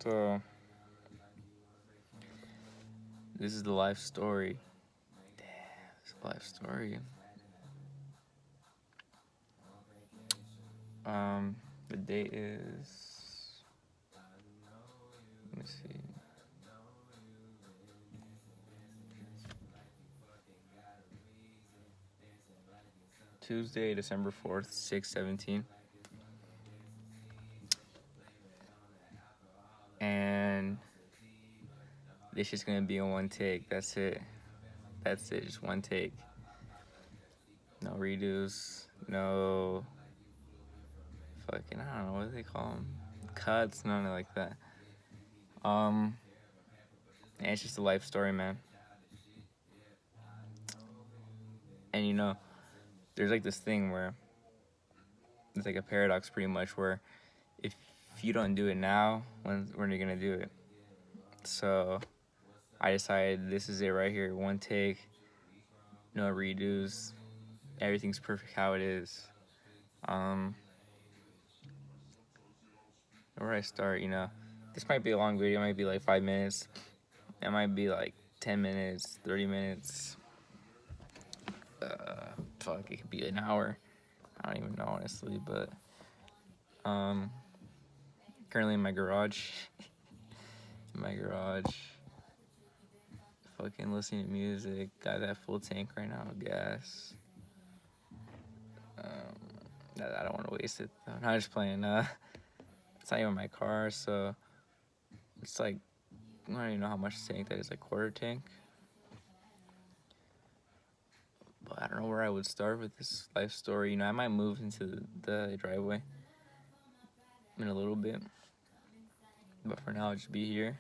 So this is the life story. Damn, it's a life story. The date is, let me see, Tuesday, December 4th, 6:17. And this is gonna be in one take. That's it. That's it. Just one take. No redos. No fucking, I don't know what do they call them. Cuts. None like that. And it's just a life story, man. And there's like this thing where it's like a paradox, pretty much, where if you don't do it now, when are you gonna do it? So I decided this is it right here. One take, no redos. Everything's perfect how it is. Where I start, this might be a long video. It might be like 5 minutes. It might be like 10 minutes, 30 minutes. Fuck, it could be an hour. I don't even know, honestly, but currently in my garage. In my garage. Fucking listening to music. Got that full tank right now of gas. I don't want to waste it though. No, I'm just playing. It's not even my car, so it's like, I don't even know how much tank that is, like quarter tank. But I don't know where I would start with this life story. I might move into the driveway in a little bit, but for now I'll just be here.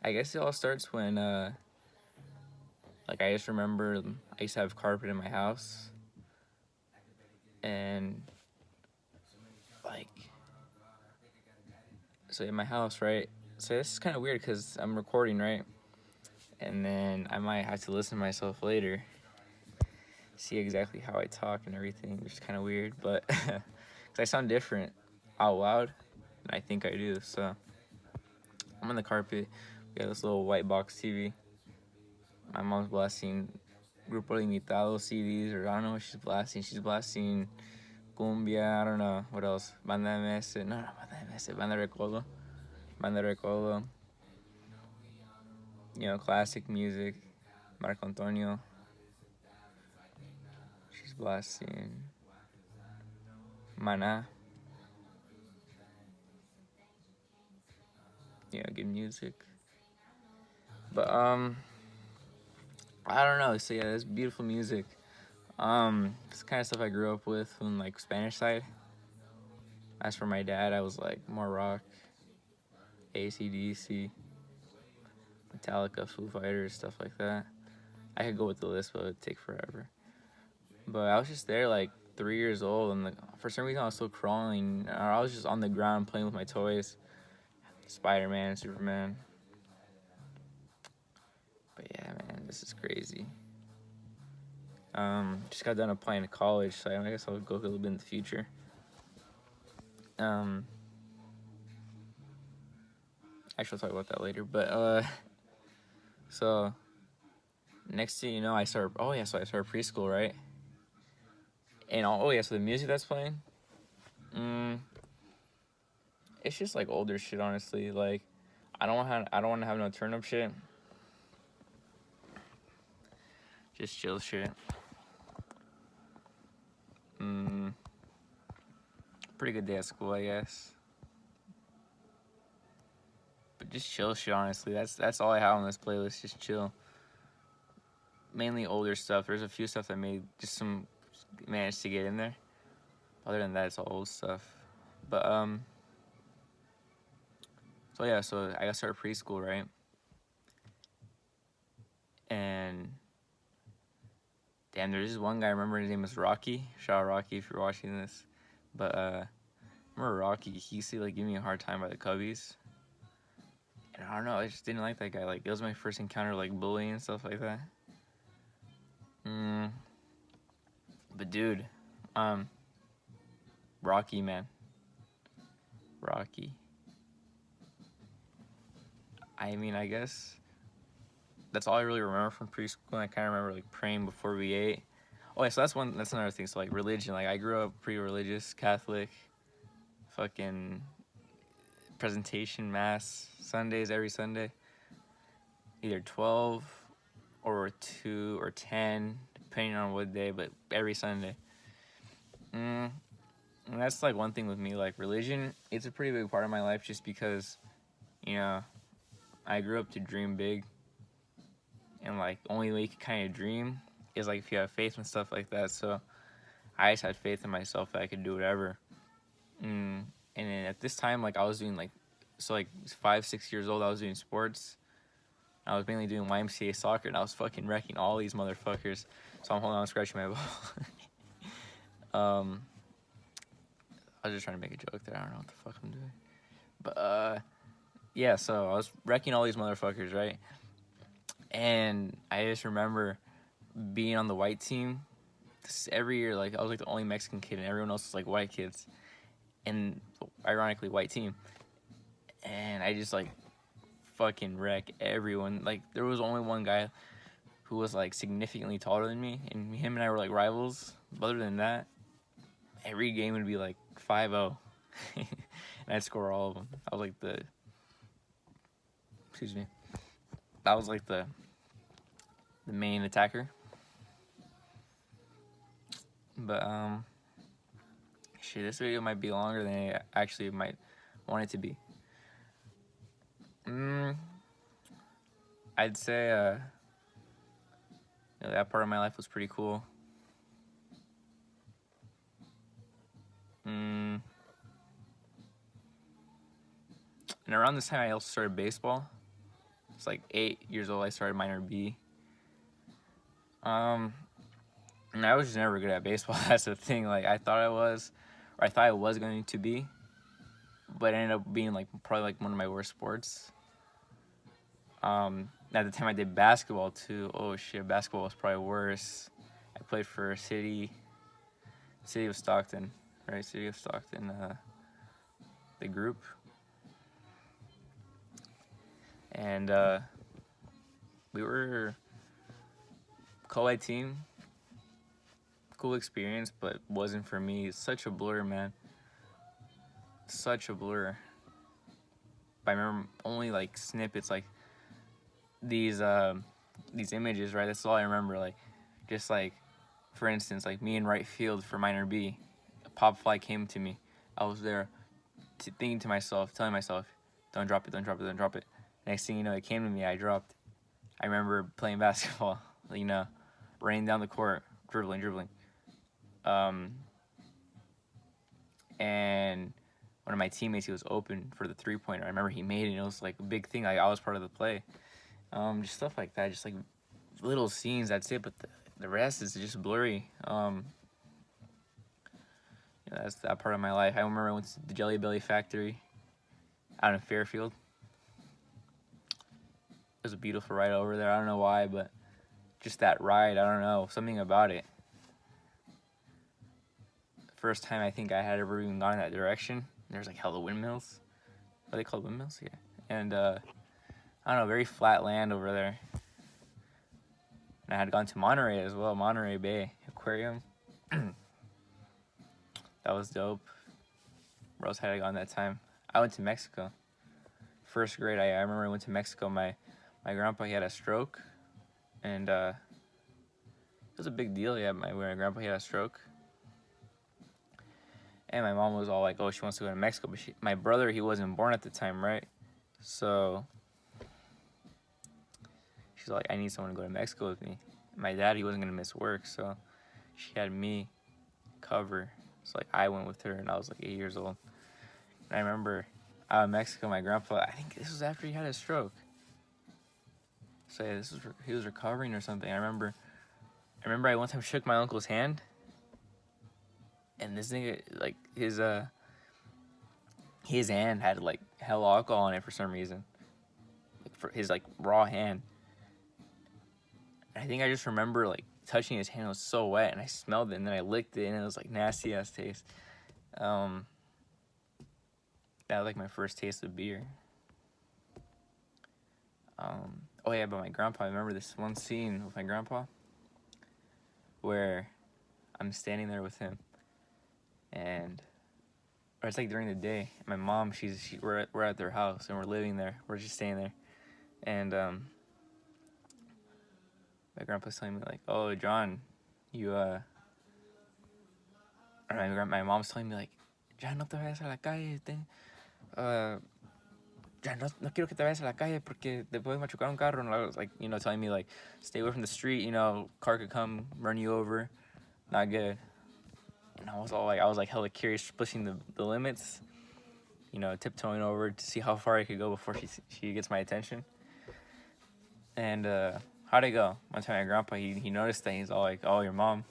I guess it all starts when like I just remember I used to have carpet in my house, and like, so in my house, right? So this is kind of weird because I'm recording, right? And then I might have to listen to myself later, see exactly how I talk and everything, which is kind of weird, but because I sound different out loud than I think I do. So I'm on the carpet. We got this little white box TV. My mom's blasting Grupo Limitado CDs, or I don't know what she's blasting. She's blasting cumbia, I don't know what else. Banda MS, no, Banda MS, Banda Recodo. Banda Recodo. Classic music. Marco Antonio. She's blasting Mana. Good music. But I don't know. So yeah, that's beautiful music. It's the kind of stuff I grew up with on like Spanish side. As for my dad, I was like more rock, AC/DC, Metallica, Foo Fighters, stuff like that. I could go with the list, but it would take forever. But I was just there like 3 years old, and for some reason I was still crawling. Or I was just on the ground playing with my toys, Spider-Man, Superman. But yeah, man, this is crazy. Just got done applying to college, so I guess I'll go a little bit in the future. Actually, I'll talk about that later. But so next thing you know, I start. Oh yeah, so I started preschool, right? And oh yeah, so the music that's playing, it's just like older shit, honestly. Like, I don't want to have no turn up shit. Just chill shit. Pretty good day at school, I guess. But just chill shit, honestly. That's all I have on this playlist. Just chill. Mainly older stuff. There's a few stuff that made just some managed to get in there. Other than that, it's all old stuff. But so yeah, so I got started preschool, right? And damn, there's this one guy. I remember his name was Rocky. Shout out Rocky if you're watching this. But I remember Rocky. He used to like give me a hard time by the Cubbies. And I don't know. I just didn't like that guy. Like, it was my first encounter like bullying and stuff like that. But dude, Rocky, man. Rocky. I mean, I guess that's all I really remember from preschool. I kind of remember like praying before we ate. Oh yeah, so that's another thing. So like religion, like I grew up pretty religious, Catholic, fucking presentation mass Sundays every Sunday, either 12 or 2 or 10, depending on what day, but every Sunday. And that's like one thing with me, like religion. It's a pretty big part of my life, just because, you know, I grew up to dream big, and like the only way you can kind of dream is like if you have faith and stuff like that. So I just had faith in myself that I could do whatever. And then at this time, like I was doing like, so like 5, 6 years old, I was doing sports. I was mainly doing YMCA soccer, and I was fucking wrecking all these motherfuckers. So I'm holding on, scratching my ball. I was just trying to make a joke there. I don't know what the fuck I'm doing. But yeah, so I was wrecking all these motherfuckers, right? And I just remember being on the white team. Every year, like I was like the only Mexican kid, and everyone else was like white kids, and ironically white team. And I just like fucking wreck everyone. Like there was only one guy who was like significantly taller than me, and him and I were like rivals. But other than that, every game would be like 5-0, and I'd score all of them. I was like the, excuse me, I was like the main attacker. But shit, this video might be longer than it actually might want it to be. I'd say you know, that part of my life was pretty cool. And around this time, I also started baseball. It's like 8 years old. I started minor B. And I was just never good at baseball. That's the thing. Like I thought I was, or I thought I was going to be, but it ended up being like probably like one of my worst sports. At the time I did basketball too. Oh shit, basketball was probably worse. I played for City of Stockton, right? City of Stockton, the group. And we were co-ed team. Cool experience, but wasn't for me. It's such a blur, man. Such a blur. I remember only like snippets, like these images, right? That's all I remember. Like, just like, for instance, like me in right field for minor B, a pop fly came to me. I was there, thinking to myself, telling myself, "Don't drop it, don't drop it, don't drop it." Next thing you know, it came to me. I dropped. I remember playing basketball, you know, running down the court, dribbling. And one of my teammates, he was open for the 3-pointer. I remember he made it, and it was like a big thing. Like I was part of the play. Just stuff like that, just like little scenes. That's it. But the rest is just blurry. You know, that's that part of my life. I remember I went to the Jelly Belly factory out in Fairfield. It was a beautiful ride over there. I don't know why, but just that ride, I don't know, something about it. First time I think I had ever even gone in that direction. There's like hella windmills. Are they called windmills? Yeah. And I don't know, very flat land over there. And I had gone to Monterey as well, Monterey Bay Aquarium. That was dope. Where else had I gone that time? I went to Mexico. First grade, I remember I went to Mexico. My grandpa, he had a stroke. And it was a big deal, yeah, my grandpa, he had a stroke. And my mom was all like, oh, she wants to go to Mexico. But my brother, he wasn't born at the time, right? So she's like, I need someone to go to Mexico with me. My dad, he wasn't going to miss work. So she had me cover. So like I went with her, and I was like 8 years old. And I remember out in Mexico, my grandpa, I think this was after he had a stroke. So yeah, he was recovering or something. I remember I one time shook my uncle's hand. And this nigga, like, his hand had, like, hell alcohol on it for some reason. Like, for his, like, raw hand. And I think I just remember, like, touching his hand. It was so wet, and I smelled it, and then I licked it, and it was, like, nasty-ass taste. Um, that was like my first taste of beer. Oh yeah, but my grandpa. I remember this one scene with my grandpa where I'm standing there with him, and or it's like during the day. My mom, we're at their house and we're living there. We're just staying there, and my grandpa's telling me like, "Oh, John, you or my mom's telling me like, ya no te vayas a la calle, uh, ya no quiero que te vayas a la calle porque te puede machucar un carro." And I was like, telling me like, stay away from the street. Car could come run you over. Not good. And I was like hella curious, pushing the limits. Tiptoeing over to see how far I could go before she gets my attention. And how'd it go? One time, my grandpa he noticed that. He's all like, "Oh, your mom."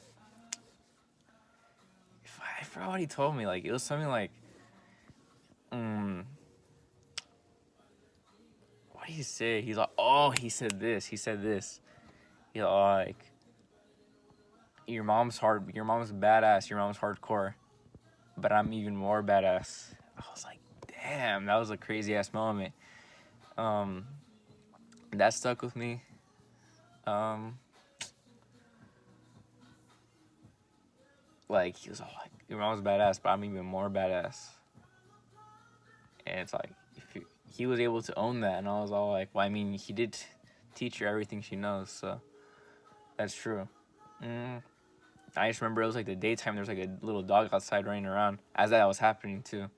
I forgot what he told me. Like it was something like, what did he say? He's like, "Oh, he said this. He said this." He's like, "Your mom's hard. Your mom's badass. Your mom's hardcore, but I'm even more badass." I was like, "Damn, that was a crazy ass moment." That stuck with me. Like he was all like, "Your mom's badass, but I'm even more badass." And it's like, he was able to own that, and I was all like, "Well, I mean, he did teach her everything she knows, so that's true." I just remember it was like the daytime. There was like a little dog outside running around as that was happening too.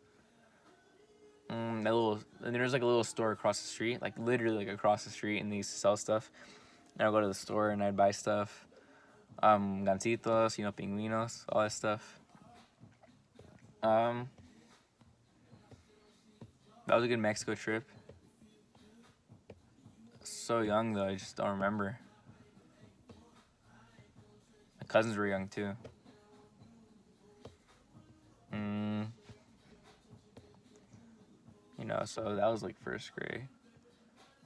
And there was like a little store across the street, like literally like across the street, and they used to sell stuff. And I'd go to the store and I'd buy stuff, gancitos, pingüinos, all that stuff. That was a good Mexico trip. So young though, I just don't remember. My cousins were young too. So that was like first grade.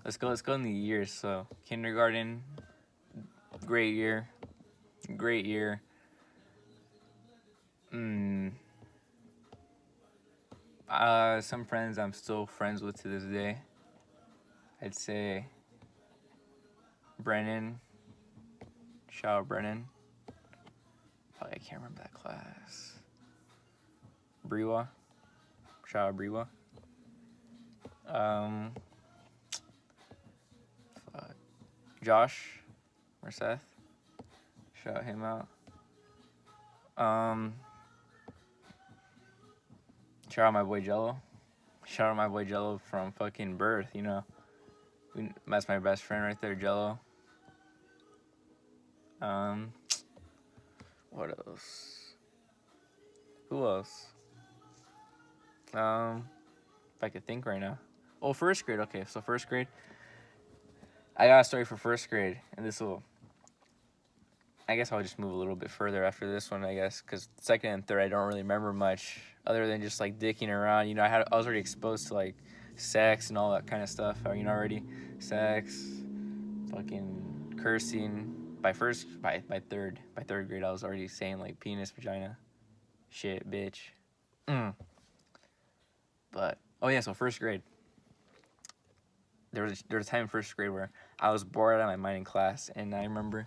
Let's go in the years. So kindergarten, great year. Some friends I'm still friends with to this day. I'd say Brennan. Shout out Brennan. Oh, I can't remember that class. Brewa. Shout out Brewa. Josh or Seth. Shout him out. Shout out my boy Jello. Shout out my boy Jello from fucking birth, That's my best friend right there, Jello. What else? Who else? If I could think right now. Oh, first grade. Okay, so first grade. I got a story for first grade, and I guess I'll just move a little bit further after this one, I guess, because second and third I don't really remember much other than just like dicking around. I was already exposed to like sex and all that kind of stuff. Already sex, fucking cursing. By third grade I was already saying like penis, vagina, shit, bitch. But oh yeah, so first grade. There was a time in first grade where I was bored out of my mind in class, and I remember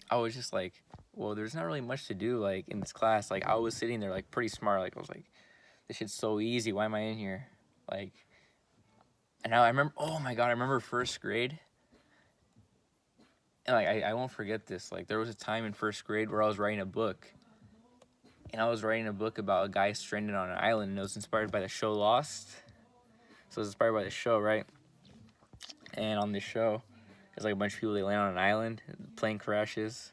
I was just like, well, there's not really much to do like in this class. Like I was sitting there like pretty smart. Like I was like, this shit's so easy. Why am I in here? Like, and now I remember. Oh my god, I remember first grade. And like I won't forget this. Like there was a time in first grade where I was writing a book. And I was writing a book about a guy stranded on an island, and it was inspired by the show Lost. So it was inspired by the show, right? And on this show, there's like a bunch of people, they land on an island, the plane crashes,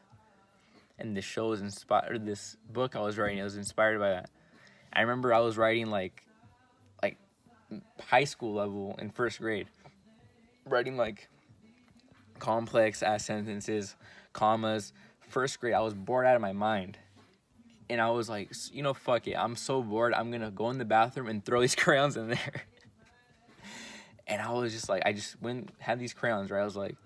and the show was inspired. This book I was writing, it was inspired by that. I remember I was writing like high school level in first grade, writing like complex ass sentences, commas. First grade, I was bored out of my mind. And I was like, fuck it. I'm so bored. I'm going to go in the bathroom and throw these crayons in there. And I was just like, I just had these crayons, right? I was like,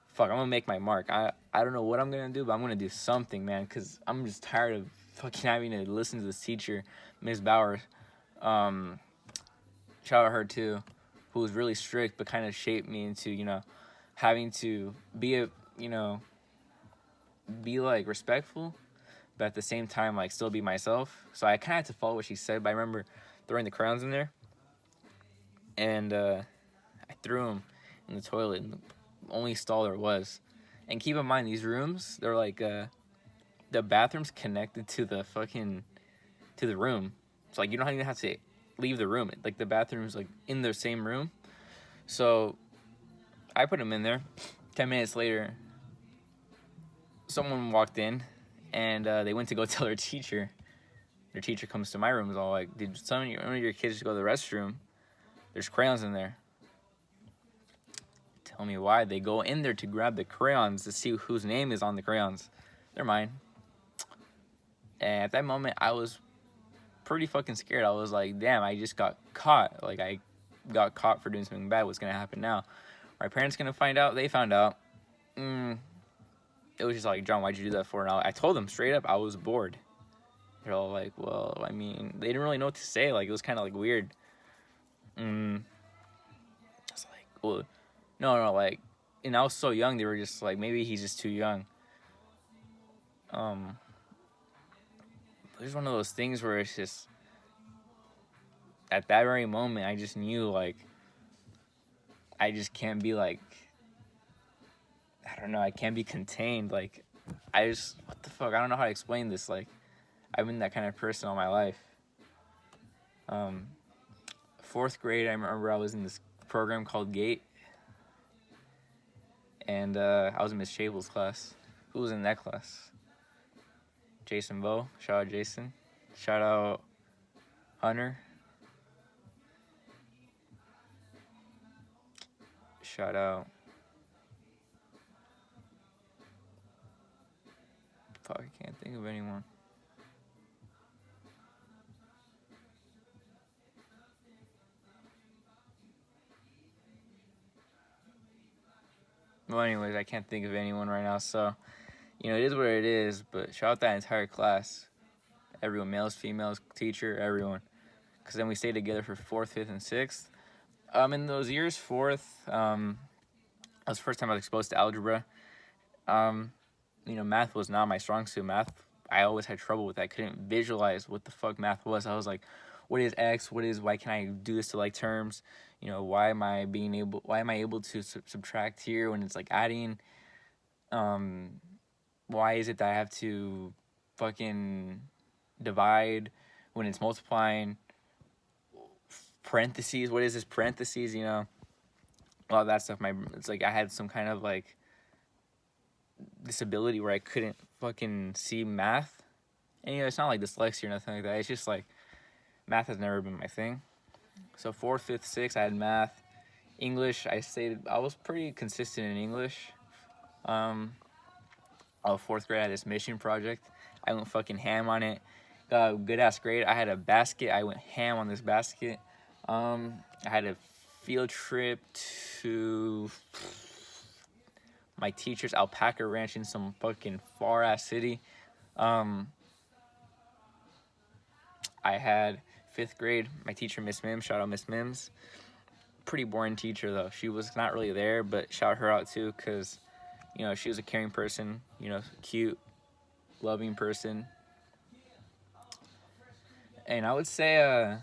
fuck, I'm going to make my mark. I don't know what I'm going to do, but I'm going to do something, man, because I'm just tired of fucking having to listen to this teacher, Miss Bauer. Um, Shout out her too, who was really strict but kind of shaped me into, having to be be like respectful, but at the same time like still be myself. So I kind of had to follow what she said. But I remember throwing the crayons in there, and I threw them in the toilet in the only stall there was. And keep in mind, these rooms, they're like the bathroom's connected to the room. So like you don't even have to leave the room. Like the bathroom's like in the same room. So I put them in there. 10 minutes later, someone walked in, and they went to go tell their teacher. Their teacher comes to my room, is all like, "Did one of your kids go to the restroom? There's crayons in there." Tell me why. They go in there to grab the crayons to see whose name is on the crayons. They're mine. And at that moment, I was pretty fucking scared. I was like, damn, I just got caught. Like, I got caught for doing something bad. What's going to happen now? My parents going to find out? They found out. It was just like, John, why'd you do that for? And I told them straight up, I was bored. They're all like, well, I mean, they didn't really know what to say. Like, it was kind of like weird. I was like, well, no, like, and I was so young, they were just like, maybe he's just too young. There's one of those things where it's just, at that very moment, I just knew, like, I just can't be, like, I don't know, I can't be contained. Like, what the fuck, I don't know how to explain this. Like, I've been that kind of person all my life. 4th grade, I remember I was in this program called GATE. And I was in Miss Chable's class. Who was in that class? Jason Bowe. Shout out Jason. Shout out Hunter. Shout out. Fuck, I can't think of anyone. Well, anyways, I can't think of anyone right now, so, it is what it is, but shout out that entire class. Everyone, males, females, teacher, everyone. Because then we stayed together for 4th, 5th, and 6th. In those years, 4th, that was the first time I was exposed to algebra. Math was not my strong suit. Math, I always had trouble with that. I couldn't visualize what the fuck math was. I was like, what is X? Why can I do this to like terms? Why am I able to subtract here when it's like adding? Why is it that I have to fucking divide when it's multiplying? Parentheses, what is this parentheses? A lot of that stuff. It's like I had some kind of like disability where I couldn't fucking see math. And it's not like dyslexia or nothing like that. It's just like math has never been my thing. So 4th, 5th, 6th, I had math. English, I was pretty consistent in English. 4th grade, I had this mission project. I went fucking ham on it. Got a good ass grade. I had a basket. I went ham on this basket. I had a field trip to my teacher's alpaca ranch in some fucking far ass city. I had 5th grade, my teacher, Miss Mims. Shout out Miss Mims. Pretty boring teacher though. She was not really there, but shout her out too, because she was a caring person, cute, loving person. And I would say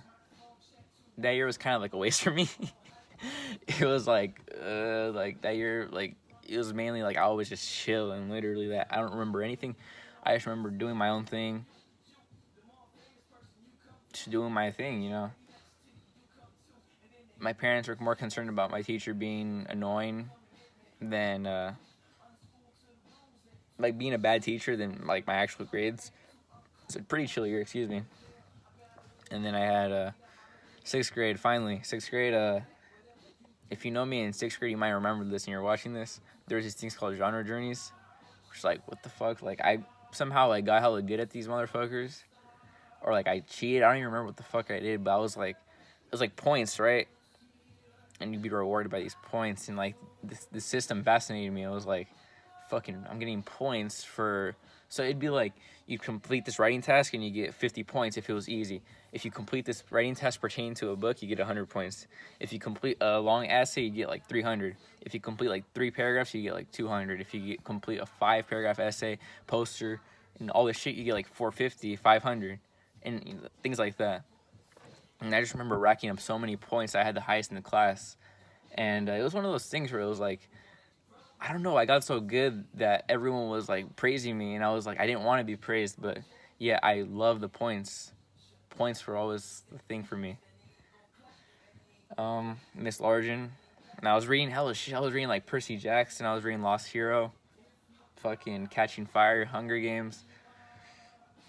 that year was kind of like a waste for me. It was like that year, like it was mainly like I was just chill, and literally that I don't remember anything. I just remember doing my own thing, just doing my thing. My parents were more concerned about my teacher being annoying than like being a bad teacher than like my actual grades. It's a pretty chill year, excuse me. And then I had 6th grade, finally. 6th grade, if you know me in 6th grade, you might remember this and you're watching this. There's these things called genre journeys. Which is like, what the fuck? Like, I somehow like got hella good at these motherfuckers. Or like, I cheated. I don't even remember what the fuck I did, but it was like points, right? And you'd be rewarded by these points. And like, the system fascinated me. It was like I'm getting points for. So it'd be like you complete this writing task and you get 50 points if it was easy. If you complete this writing task pertaining to a book, you get 100 points. If you complete a long essay, you get like 300. If you complete like 3 paragraphs, you get like 200. If you complete a 5-paragraph essay, poster, and all this shit, you get like 450, 500, and things like that. And I just remember racking up so many points. I had the highest in the class, and it was one of those things where it was like, I don't know, I got so good that everyone was like praising me, and I was like, I didn't want to be praised, but yeah, I love the points. Points were always the thing for me. Miss Largen, and I was reading hella shit. I was reading like Percy Jackson. I was reading Lost Hero, fucking Catching Fire, Hunger Games.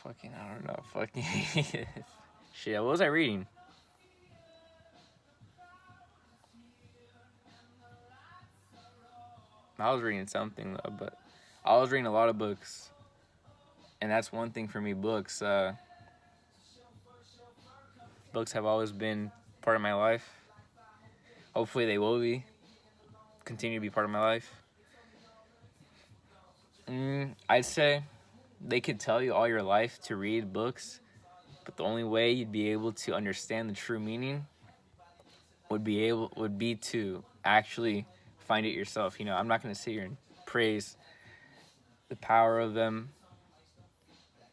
Fucking, I don't know, fucking shit. What was I reading? I was reading something though, but I was reading a lot of books, and that's one thing for me. Books have always been part of my life. Hopefully they will continue to be part of my life. I'd say they could tell you all your life to read books, but the only way you'd be able to understand the true meaning would be to actually find it yourself. I'm not gonna sit here and praise the power of them,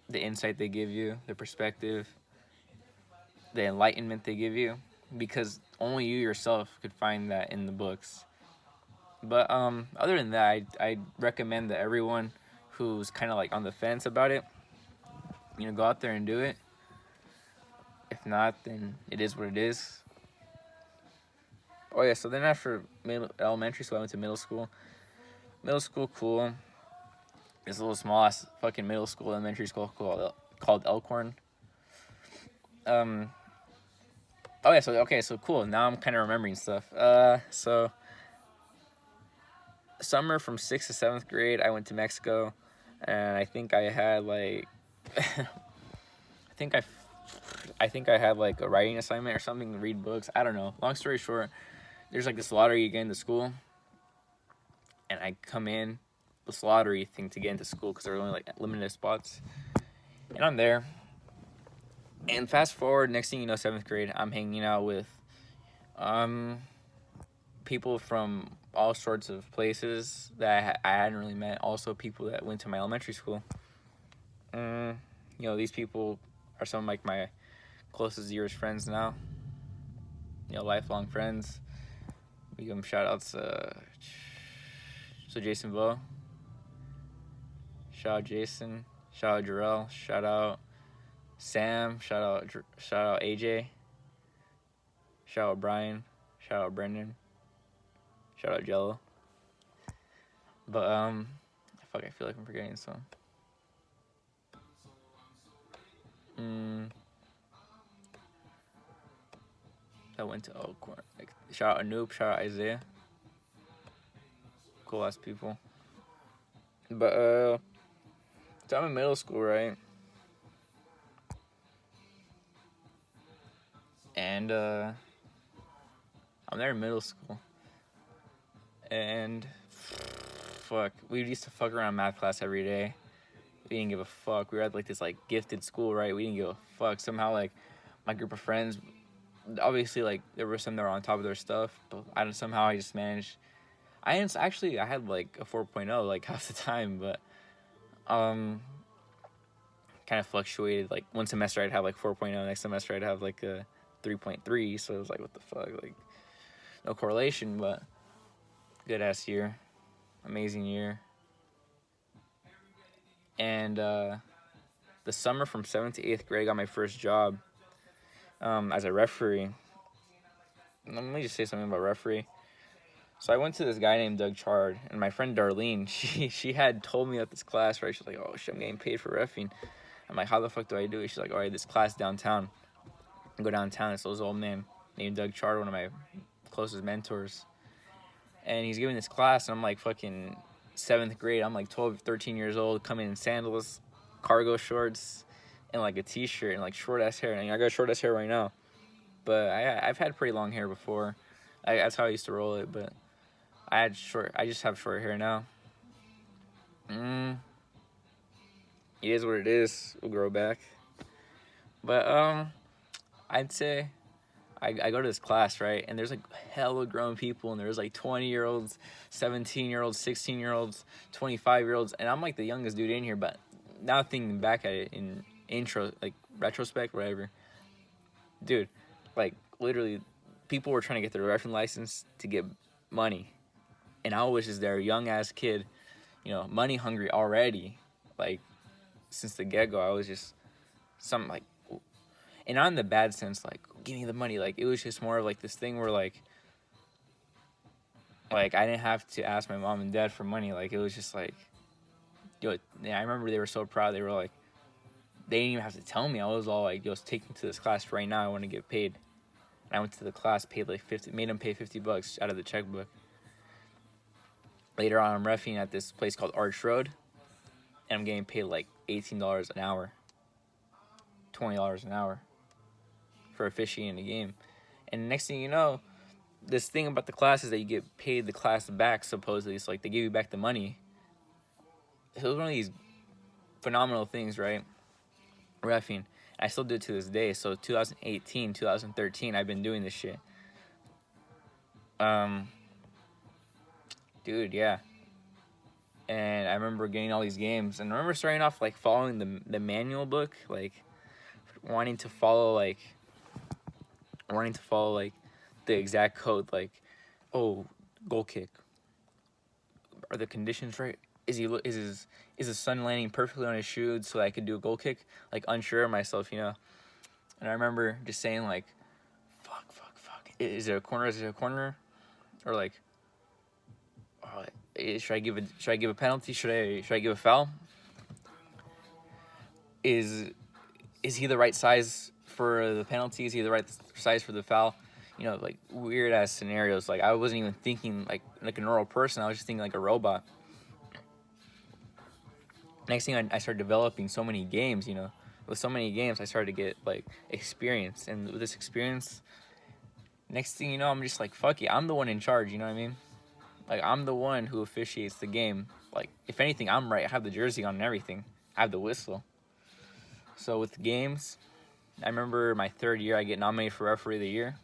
the insight they give you, the perspective, the enlightenment they give you, because only you yourself could find that in the books. But other than that, I recommend that everyone who's kind of like on the fence about it, go out there and do it. If not, then it is what it is. Oh yeah, so then after elementary school, I went to middle school. Middle school, cool. This little small ass fucking middle school, elementary school called Elkhorn. Oh yeah, so cool. Now I'm kind of remembering stuff. So summer from 6th to 7th grade, I went to Mexico, and I think I had like, I think I had like a writing assignment or something to read books. I don't know. Long story short, there's like this lottery you get into school, and I come in this lottery thing to get into school because there were only like limited spots, and I'm there. And fast forward, next thing you know, 7th grade, I'm hanging out with people from all sorts of places that I hadn't really met. Also, people that went to my elementary school. These people are some of like my closest dearest friends now. Lifelong friends. We give them shout outs. So Jason Vo. Shout out Jason. Shout out Jarrell. Shout out Sam. Shout out AJ. Shout out Brian. Shout out Brendan. Shout out Jello. But I feel like I'm forgetting some. I went to Elkhorn. Like, shout out Anoop. Shout out Isaiah. Cool ass people. But so I'm in middle school, right? And I'm there in middle school. And fuck, we used to fuck around math class every day. We didn't give a fuck. We were at like this like gifted school, right? We didn't give a fuck. Somehow like my group of friends, obviously like there were some that were on top of their stuff, but I just managed. I had like a 4.0 like half the time, but kind of fluctuated. Like one semester I'd have like 4.0, next semester I'd have like a 3.3. So it was like, what the fuck, like no correlation, but good ass year, amazing year. And the summer from 7th to 8th grade, I got my first job as a referee. Let me just say something about referee. So I went to this guy named Doug Chard, and my friend Darlene, she had told me at this class, right? She's like, oh shit, I'm getting paid for reffing. I'm like, how the fuck do I do it? She's like, all right, this class downtown. I go downtown, it's this old man named Doug Chard, one of my closest mentors. And he's giving this class, and I'm like fucking 7th grade. I'm like 12, 13 years old, coming in sandals, cargo shorts, and like a t-shirt, and like short ass hair. And I got short ass hair right now, but I've had pretty long hair before. That's how I used to roll it, but I just have short hair now. it is what it is. We'll grow back. But I'd say I go to this class, right? And there's like hella grown people, and there's like 20-year-olds, 17-year-olds, 16-year-olds, 25-year-olds, and I'm like the youngest dude in here. But now thinking back at it in retrospect, whatever, dude, like literally, people were trying to get their reffing license to get money, and I was just their young ass kid, money hungry already, like since the get go. I was just some like, and not in the bad sense, like give me the money. Like it was just more of like this thing where like I didn't have to ask my mom and dad for money. Like it was just like, I remember they were so proud. They were like, they didn't even have to tell me. I was all like, yo, take me to this class right now. I want to get paid. And I went to the class, paid like 50, made them pay $50 out of the checkbook. Later on, I'm reffing at this place called Arch Road, and I'm getting paid like $18 an hour, $20 an hour for officiating a game. And next thing you know, this thing about the class is that you get paid the class back, supposedly. It's like they give you back the money. It was one of these phenomenal things, right? Reffing. I still do it to this day. So 2018, 2013, I've been doing this shit. Dude, yeah. And I remember getting all these games, and I remember starting off like following the manual book, like wanting to follow like the exact code, like, oh, goal kick. Are the conditions right? Is the sun landing perfectly on his shoe so I could do a goal kick? Like unsure of myself, And I remember just saying like, fuck. Is there a corner? Is there a corner? Or like, oh, should I give a penalty? Should I give a foul? Is he the right size for the penalty? Is he the right size for the foul? Like weird ass scenarios. Like I wasn't even thinking like a normal person. I was just thinking like a robot. Next thing I started developing so many games. With so many games, I started to get like experience, and with this experience, next thing you know, I'm just like, fuck it, I'm the one in charge. You know what I mean? Like I'm the one who officiates the game. Like if anything, I'm right. I have the jersey on and everything. I have the whistle. So with the games, I remember my third year, I get nominated for referee of the year.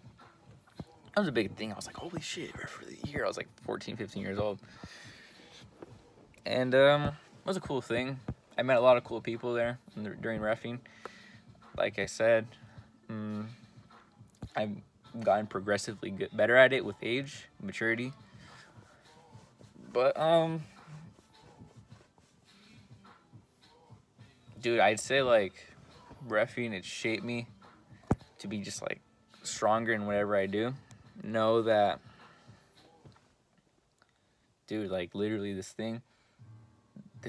That was a big thing. I was like, holy shit, referee of the year. I was like 14, 15 years old. And it was a cool thing. I met a lot of cool people there during reffing. Like I said, I've gotten progressively better at it with age, maturity. But, dude, I'd say, like, reffing, it shaped me to be just, like, stronger in whatever I do. Know that, dude, like, literally this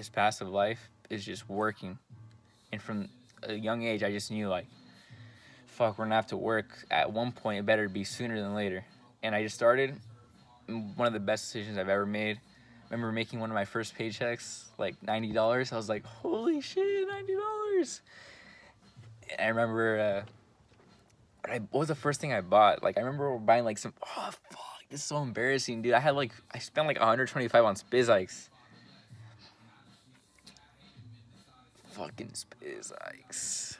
passive life is just working. And from a young age, I just knew, like, fuck, we're gonna have to work at one point. It better be sooner than later. And I just started. One of the best decisions I've ever made. I remember making one of my first paychecks, like $90. I was like, holy shit, $90. And I remember, what was the first thing I bought? Like, I remember buying like oh fuck, this is so embarrassing, dude. I spent like $125 on Spizikes. Fucking Spizikes.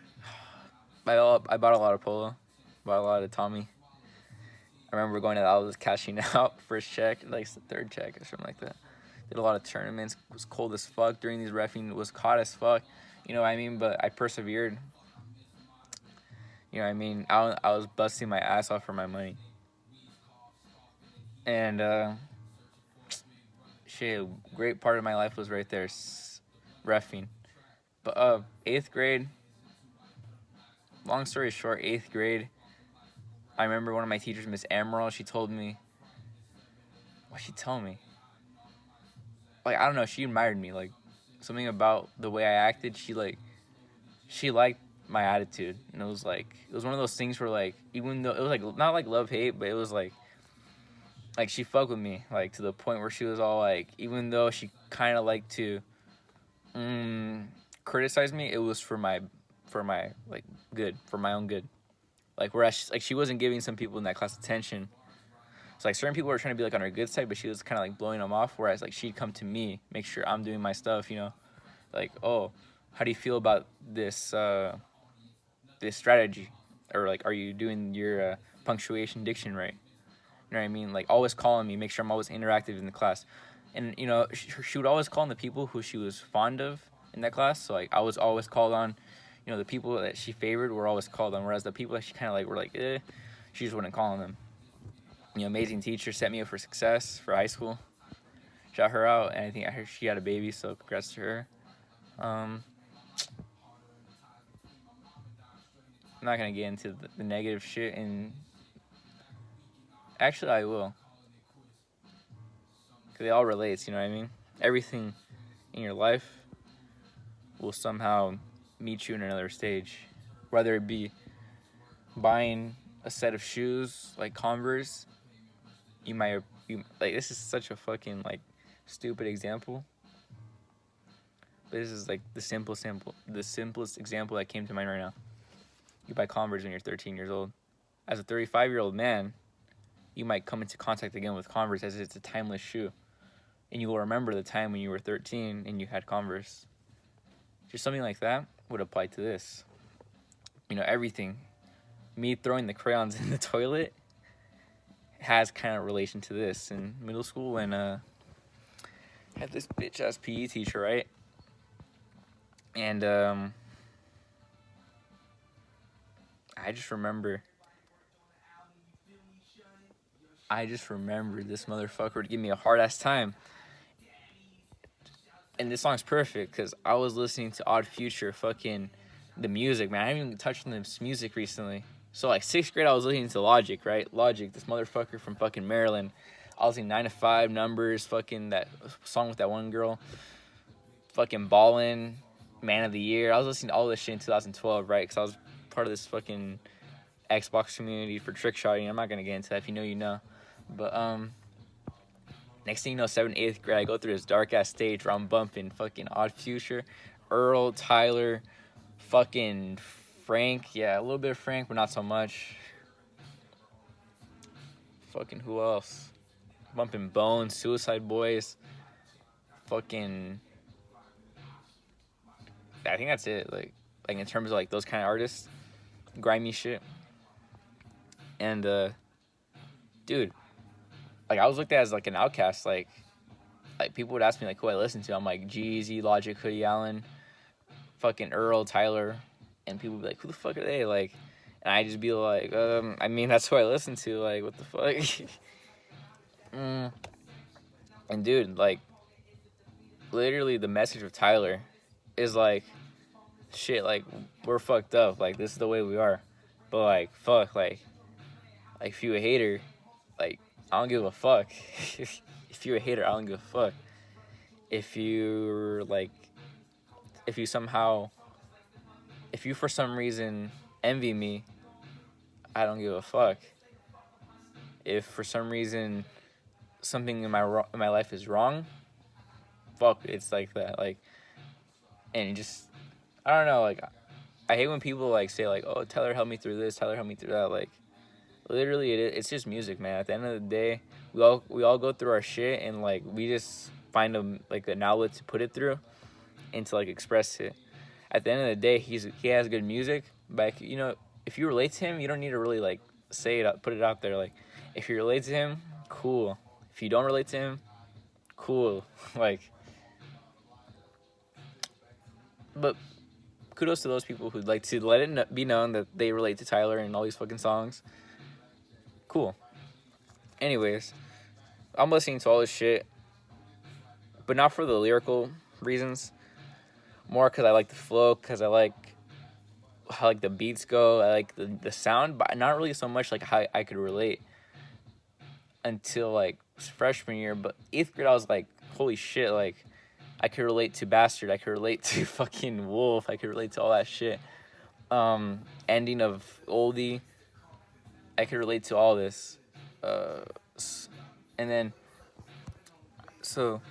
I bought a lot of Polo. Bought a lot of Tommy. I remember going to I was cashing out first check, like the third check or something like that. Did a lot of tournaments. It was cold as fuck during these reffing. It was hot as fuck. You know what I mean? But I persevered. You know what I mean? I was busting my ass off for my money. And shit, a great part of my life was right there, reffing. But 8th grade. Long story short, 8th grade. I remember one of my teachers, Miss Emerald, she told me, what'd she tell me? Like, I don't know, she admired me, like, something about the way I acted, she liked my attitude, and it was one of those things where, like, even though, it was, like, not, like, love-hate, but it was, like, she fucked with me, like, to the point where she was all, like, even though she kind of liked to, criticize me, it was for my, like, good, for my own good. Like, whereas, like, she wasn't giving some people in that class attention. So, like, certain people were trying to be, like, on her good side, but she was kind of, like, blowing them off. Whereas, like, she'd come to me, make sure I'm doing my stuff, Like, oh, how do you feel about this strategy, or like, are you doing your punctuation diction right? You know what I mean? Like, always calling me, make sure I'm always interactive in the class. And, you know, she would always call on the people who she was fond of in that class. So, like, I was always called on, you know, the people that she favored were always called on. Whereas the people that she kind of like were like, she just wouldn't call on them. You know, amazing teacher, set me up for success for high school. Shout her out. And I think I heard she had a baby, so congrats to her. I'm not going to get into the negative shit. And actually, I will. Because it all relates, you know what I mean? Everything in your life will somehow meet you in another stage. Whether it be buying a set of shoes like Converse, this is such a fucking like stupid example. But this is like the simplest example that came to mind right now. You buy Converse when you're 13 years old. As a 35-year-old man, you might come into contact again with Converse as it's a timeless shoe. And you will remember the time when you were 13 and you had Converse. Just something like that would apply to this. You know, everything. Me throwing the crayons in the toilet has kind of relation to this. In middle school, when I had this bitch-ass PE teacher, right? And I just remember this motherfucker would give me a hard-ass time. And this song's perfect because I was listening to Odd Future, fucking the music, man. I haven't even touched on this music recently. So, like, 6th grade, I was listening to Logic, right? Logic, this motherfucker from fucking Maryland. I was in 9 to 5 numbers, fucking that song with that one girl. Fucking Ballin', Man of the Year. I was listening to all this shit in 2012, right? Because I was part of this fucking Xbox community for trick shotting. I'm not going to get into that. If you know, you know. But, next thing you know, 7th, 8th grade, I go through this dark-ass stage where I'm bumping fucking Odd Future, Earl, Tyler, fucking Frank. Yeah, a little bit of Frank, but not so much. Fucking who else? Bumping Bones, Suicide Boys. Fucking... I think that's it. Like in terms of, like, those kind of artists. Grimy shit. And, dude... Like, I was looked at as, like, an outcast. Like people would ask me, like, who I listen to. I'm like, Jeezy, Logic, Hoodie Allen, fucking Earl, Tyler. And people would be like, who the fuck are they? Like, and I just be like, I mean, that's who I listen to. Like, what the fuck? And, dude, like, literally the message of Tyler is, like, shit, like, we're fucked up. Like, this is the way we are. But, like, fuck, like if you a hater, like, I don't give a fuck. If you're a hater, I don't give a fuck. If you for some reason envy me, I don't give a fuck. If for some reason something in my life is wrong, fuck, it's like that. Like, and just, I don't know, like, I hate when people, like, say, like, oh, Tyler helped me through this, Tyler helped me through that. Like, literally, it's just music, man. At the end of the day, we all go through our shit, and, like, we just find an outlet to put it through and to, like, express it. At the end of the day, he has good music, but, you know, if you relate to him, you don't need to really, like, say it, put it out there. Like, if you relate to him, cool. If you don't relate to him, cool. Like, but kudos to those people who'd like to let it be known that they relate to Tyler and all these fucking songs. Cool. Anyways, I'm listening to all this shit, but not for the lyrical reasons. More because I like the flow, because I like how, like, the beats go. I like the sound, but not really so much like how I could relate until, like, freshman year. But 8th grade, I was like, holy shit, like, I could relate to Bastard. I could relate to fucking Wolf. I could relate to all that shit. Ending of Oldie. I could relate to all this. And then, so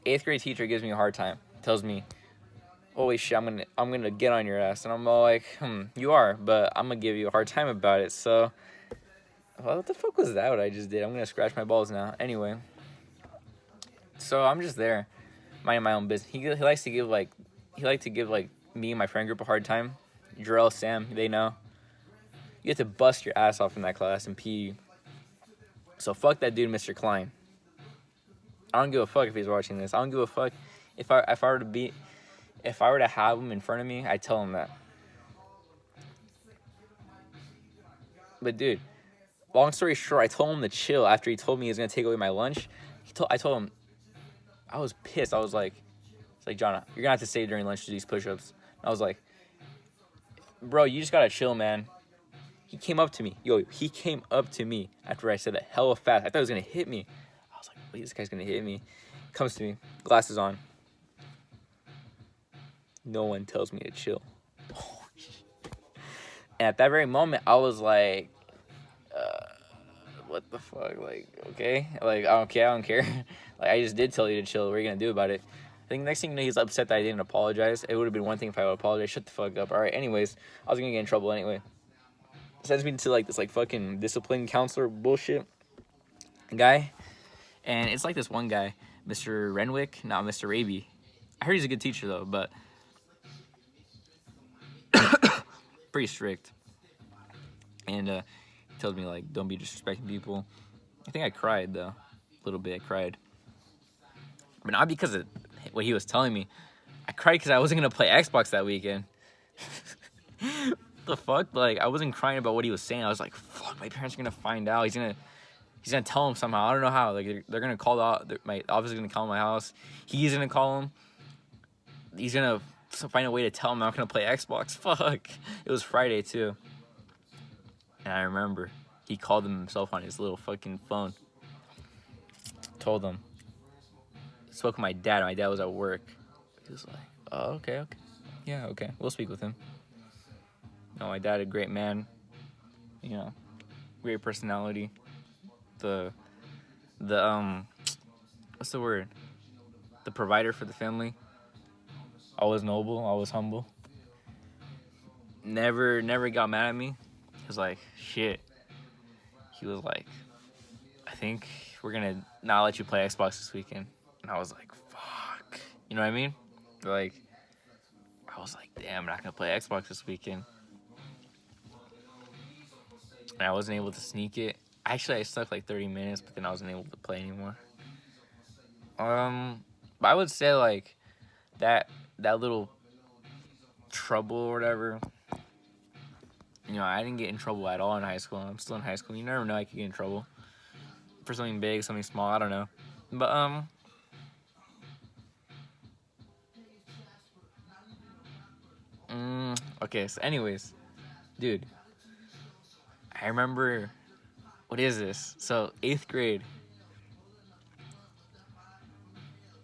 8th grade teacher gives me a hard time. Tells me, holy shit, I'm gonna get on your ass. And I'm all like, you are, but I'm gonna give you a hard time about it. So, well, what the fuck was that what I just did? I'm gonna scratch my balls now. Anyway, so I'm just there, minding my own business. He likes to give, like, he liked to give like me and my friend group a hard time. Jarrell, Sam, they know. You have to bust your ass off in that class in PE. So fuck that dude, Mr. Klein. I don't give a fuck if he's watching this. I don't give a fuck if I were to have him in front of me, I'd tell him that. But dude, long story short, I told him to chill after he told me he was gonna take away my lunch. I told him I was pissed. I was like, it's like, Jaan, you're gonna have to stay during lunch to do these push-ups. I was like, bro, you just gotta chill, man. He came up to me. He came up to me after I said that hella fast. I thought he was gonna hit me. I was like, wait, this guy's gonna hit me. Comes to me, glasses on. No one tells me to chill. And at that very moment, I was like, what the fuck? Like, okay? Like, I don't care. Like, I just did tell you to chill. What are you gonna do about it? I think next thing you know, he's upset that I didn't apologize. It would have been one thing if I would apologize. Shut the fuck up. All right, anyways, I was gonna get in trouble anyway. Sends me to like this like fucking discipline counselor bullshit guy. And it's like this one guy, Mr. Renwick, not Mr. Raby. I heard he's a good teacher though, but pretty strict. And he tells me like, don't be disrespecting people. I think I cried though, a little bit. I cried, but not because of what he was telling me. I cried because I wasn't gonna play Xbox that weekend. The fuck? Like, I wasn't crying about what he was saying. I was like, fuck, my parents are gonna find out. He's gonna tell him somehow. I don't know how. Like, they're gonna call my office is gonna call my house. He's gonna call him. He's gonna find a way to tell him I'm not gonna play Xbox. Fuck. It was Friday too, and I remember he called him himself on his little fucking phone. Told him. Spoke with my dad. My dad was at work. He was like, oh, okay. Yeah, okay. We'll speak with him. No, my dad, a great man. You know, great personality. The what's the word? The provider for the family. Always noble, always humble. Never got mad at me. He was like, shit. He was like, I think we're gonna not let you play Xbox this weekend. And I was like, fuck. You know what I mean? Like, I was like, damn, I'm not gonna play Xbox this weekend. And I wasn't able to sneak it. Actually, I stuck like 30 minutes, but then I wasn't able to play anymore. But I would say like that little trouble or whatever. You know, I didn't get in trouble at all in high school. I'm still in high school. You never know, I could get in trouble for something big, something small. I don't know. But okay. So, anyways, dude, I remember. What is this? So 8th grade.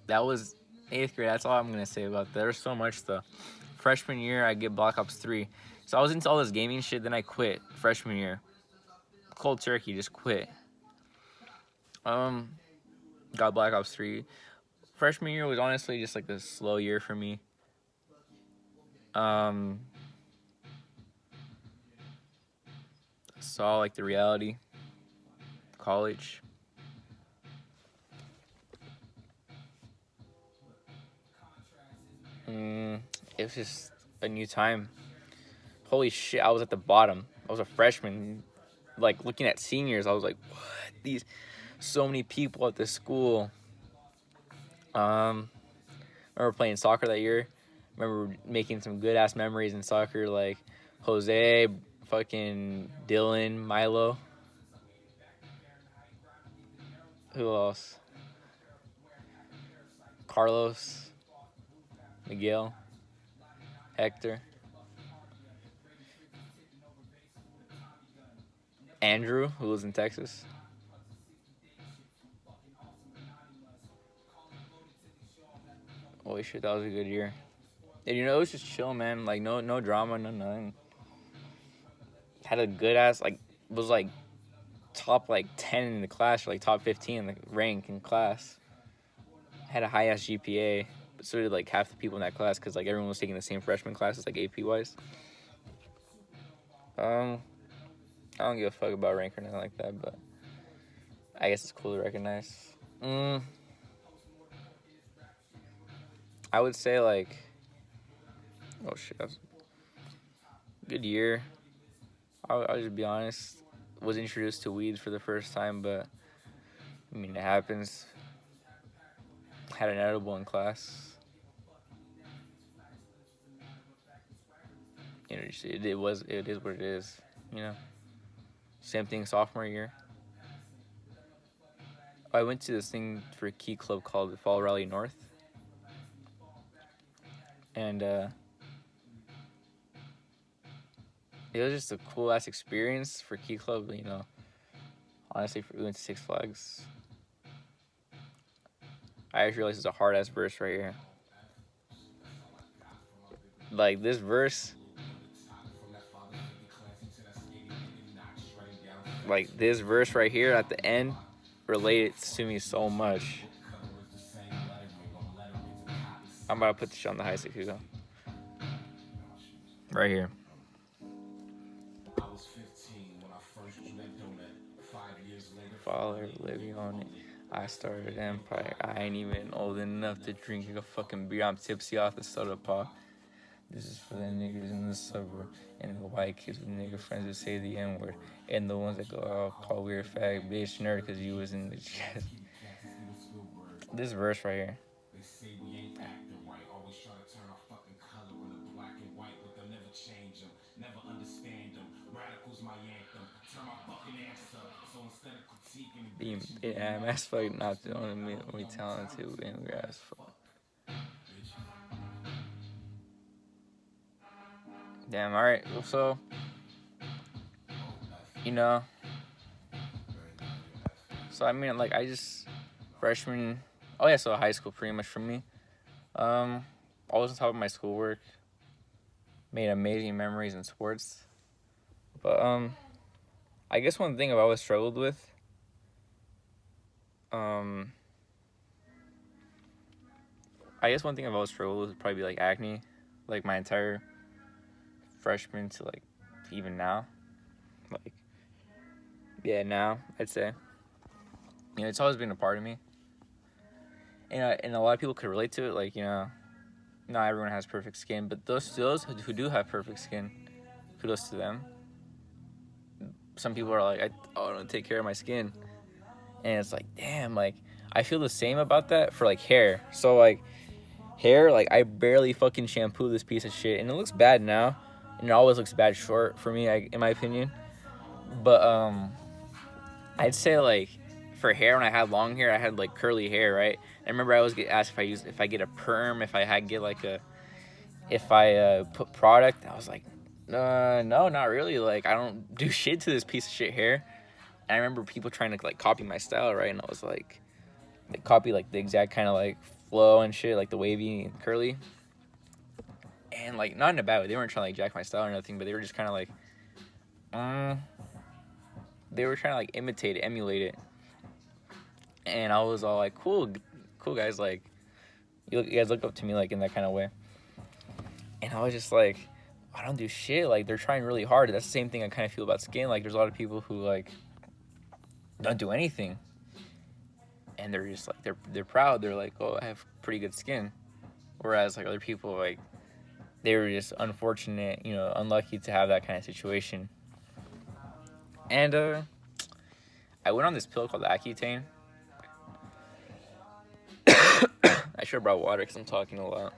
That was 8th grade. That's all I'm gonna say about that. There's so much though. Freshman year, I get Black Ops 3. So I was into all this gaming shit. Then I quit freshman year. Cold turkey, just quit. Got Black Ops 3. Freshman year was honestly just like a slow year for me. Saw like the reality. College. It was just a new time. Holy shit, I was at the bottom. I was a freshman. Like, looking at seniors, I was like, what? So many people at this school. I remember playing soccer that year. Remember making some good-ass memories in soccer, like Jose, fucking Dylan, Milo. Who else? Carlos, Miguel, Hector, Andrew, who lives in Texas. Holy shit, that was a good year. And you know, it was just chill, man. Like, no drama, no nothing. Had a good ass, like, was like top like 10 in the class, or like top 15 in the rank in class. Had a high ass GPA, but so did like half the people in that class, because like everyone was taking the same freshman classes, like AP wise. I don't give a fuck about rank or nothing like that, but I guess it's cool to recognize. I would say like Oh shit, that's a good year. I'll just be honest. Was introduced to weed for the first time, but I mean it happens. Had an edible in class. You know, it is what it is. You know, same thing sophomore year. I went to this thing for a key club called the Fall Rally North, and it was just a cool ass experience for key club. You know, honestly, we went to Six Flags. I just realized it's a hard ass verse right here. Like this verse, like this verse right here at the end, relates to me so much. I'm about to put this shit on the high stick, Hugo. Right here. Father living on it. I started empire. I ain't even old enough to drink a fucking beer. I'm tipsy off the soda pop. This is for the niggas in the suburb and the white kids with nigga friends that say the N word and the ones that go out call weird fag bitch nerd because you was in the chest. This verse right here. Yeah, I'm as fuck not the only me talented and we're as fuck. Damn, alright. So, you know. So, I mean, like, I just. Freshman. Oh, yeah, so high school pretty much for me. I was on top of my schoolwork. Made amazing memories in sports. But, I guess one thing I've always struggled with. I guess one thing I've always struggled with would probably be like acne. Like, my entire freshman to like even now. Like, yeah, now I'd say. You know, it's always been a part of me. And a lot of people could relate to it. Like, you know, not everyone has perfect skin, but those who do have perfect skin, kudos to them. Some people are like, I don't take care of my skin, and it's like, damn, like I feel the same about that for like hair. So like hair, like I barely fucking shampoo this piece of shit, and it looks bad now, and it always looks bad short for me, in my opinion. But I'd say like for hair, when I had long hair, I had like curly hair, right? I remember I always get asked if I get a perm, if I had get like if I put product. I was like, no, not really. Like I don't do shit to this piece of shit hair. And I remember people trying to like copy my style, right? And I was like, they copy like the exact kind of like flow and shit, like the wavy and curly. And like not in a bad way. They weren't trying to like jack my style or nothing, but they were just kind of like, they were trying to like imitate it, emulate it. And I was all like, cool guys, like you guys look up to me like in that kind of way. And I was just like, I don't do shit. Like they're trying really hard. That's the same thing I kind of feel about skin. Like there's a lot of people who like don't do anything, and they're just like they're proud. They're like, oh, I have pretty good skin. Whereas like other people, like they were just unfortunate, you know, unlucky to have that kind of situation. And I went on this pill called Accutane. I should have brought water because I'm talking a lot.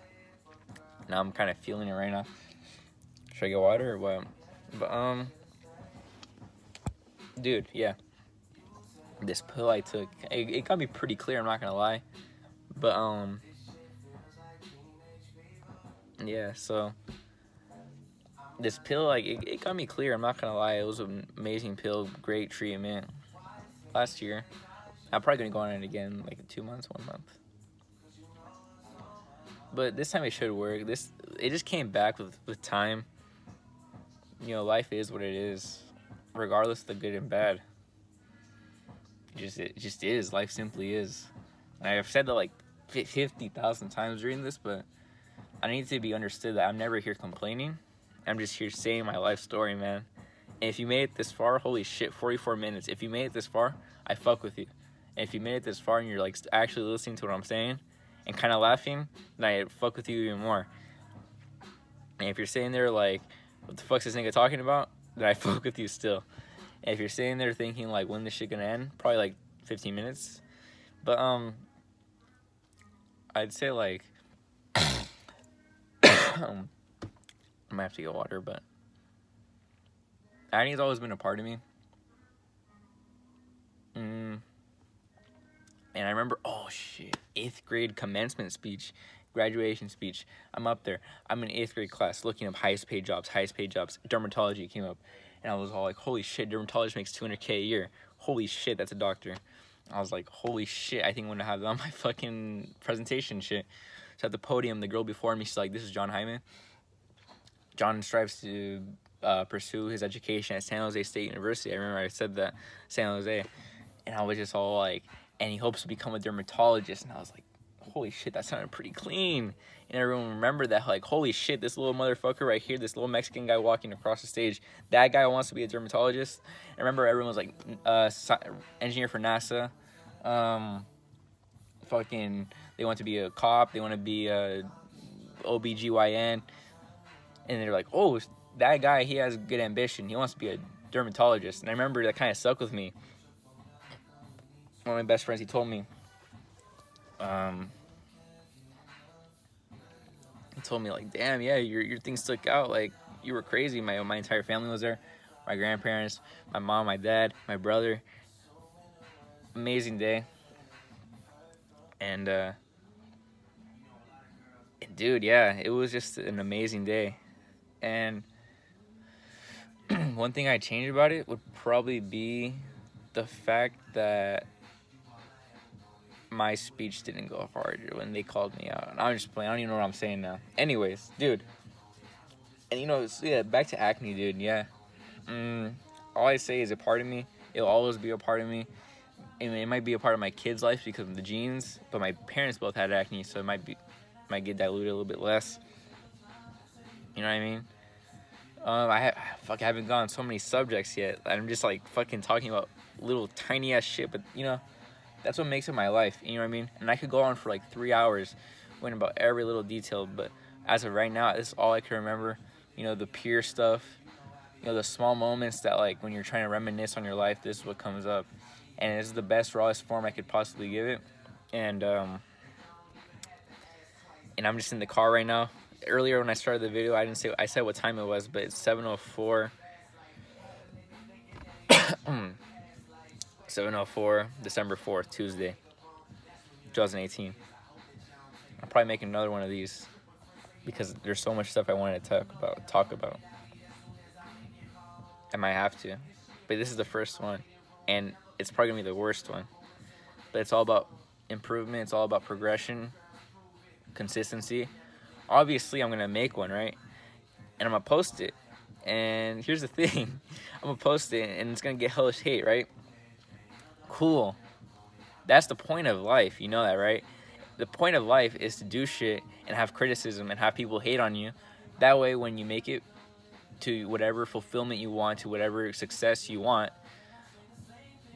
Now I'm kind of feeling it right now. Should I get water or what? But dude, yeah. This pill I took, it got me pretty clear. I'm not gonna lie. But yeah. So this pill, like, it got me clear. I'm not gonna lie. It was an amazing pill, great treatment. Last year, I'm probably gonna go on it again, like in 2 months, 1 month. But this time it should work. It just came back with time. You know, life is what it is, regardless of the good and bad. It just is. Life simply is. And I've said that like 50,000 times during this, but I need to be understood that I'm never here complaining. I'm just here saying my life story, man. And if you made it this far, holy shit, 44 minutes. If you made it this far, I fuck with you. And if you made it this far and you're like actually listening to what I'm saying and kind of laughing, then I fuck with you even more. And if you're sitting there like, what the fuck's this nigga talking about? Then I fuck with you still. And if you're sitting there thinking like, when this shit gonna end? Probably like 15 minutes. But I'd say like I might have to get water, but acting's always been a part of me. And I remember, oh shit, 8th grade commencement speech, graduation speech. I'm up there. I'm in 8th grade class looking up highest paid jobs. Dermatology came up. And I was all like, holy shit, dermatologist makes $200K a year. Holy shit, that's a doctor. I was like, holy shit, I think I'm gonna have that on my fucking presentation shit. So at the podium, the girl before me, she's like, this is John Hyman. John strives to pursue his education at San Jose State University. I remember I said that, San Jose. And I was just all like, and he hopes to become a dermatologist. And I was like, holy shit, that sounded pretty clean. And everyone remembered that, like, holy shit, this little motherfucker right here, this little Mexican guy walking across the stage, that guy wants to be a dermatologist. I remember everyone was like, engineer for NASA. They want to be a cop. They want to be a OBGYN. And they're like, oh, that guy, he has good ambition. He wants to be a dermatologist. And I remember that kind of stuck with me. One of my best friends, he told me, like, damn, yeah, your thing stuck out. Like, you were crazy. My entire family was there. My grandparents, my mom, my dad, my brother. Amazing day. And dude, yeah, it was just an amazing day. And one thing I'd change about it would probably be the fact that my speech didn't go harder when they called me out. And I'm just playing. I don't even know what I'm saying now. Anyways, dude. And yeah, back to acne, dude. Yeah. All I say is a part of me. It'll always be a part of me. I mean, it might be a part of my kid's life because of the genes, but my parents both had acne, so it might get diluted a little bit less. You know what I mean? I haven't gone on so many subjects yet. I'm just like fucking talking about little tiny ass shit, but that's what makes it my life. You know what I mean? And I could go on for like 3 hours, going about every little detail. But as of right now, this is all I can remember. The pure stuff. The small moments that, like, when you're trying to reminisce on your life, this is what comes up. And it's the best, rawest form I could possibly give it. And I'm just in the car right now. Earlier when I started the video, I said what time it was, but it's 7:04. 7:04, December 4th, Tuesday, 2018. I'll probably make another one of these because there's so much stuff I wanted to talk about. I might have to, but this is the first one, and it's probably gonna be the worst one. But it's all about improvement. It's all about progression, consistency. Obviously, I'm gonna make one, right? And I'm gonna post it. And here's the thing: I'm gonna post it, and it's gonna get hellish hate, right? Cool. That's the point of life. You know that, right? The point of life is to do shit and have criticism and have people hate on you. That way, when you make it to whatever fulfillment you want, to whatever success you want,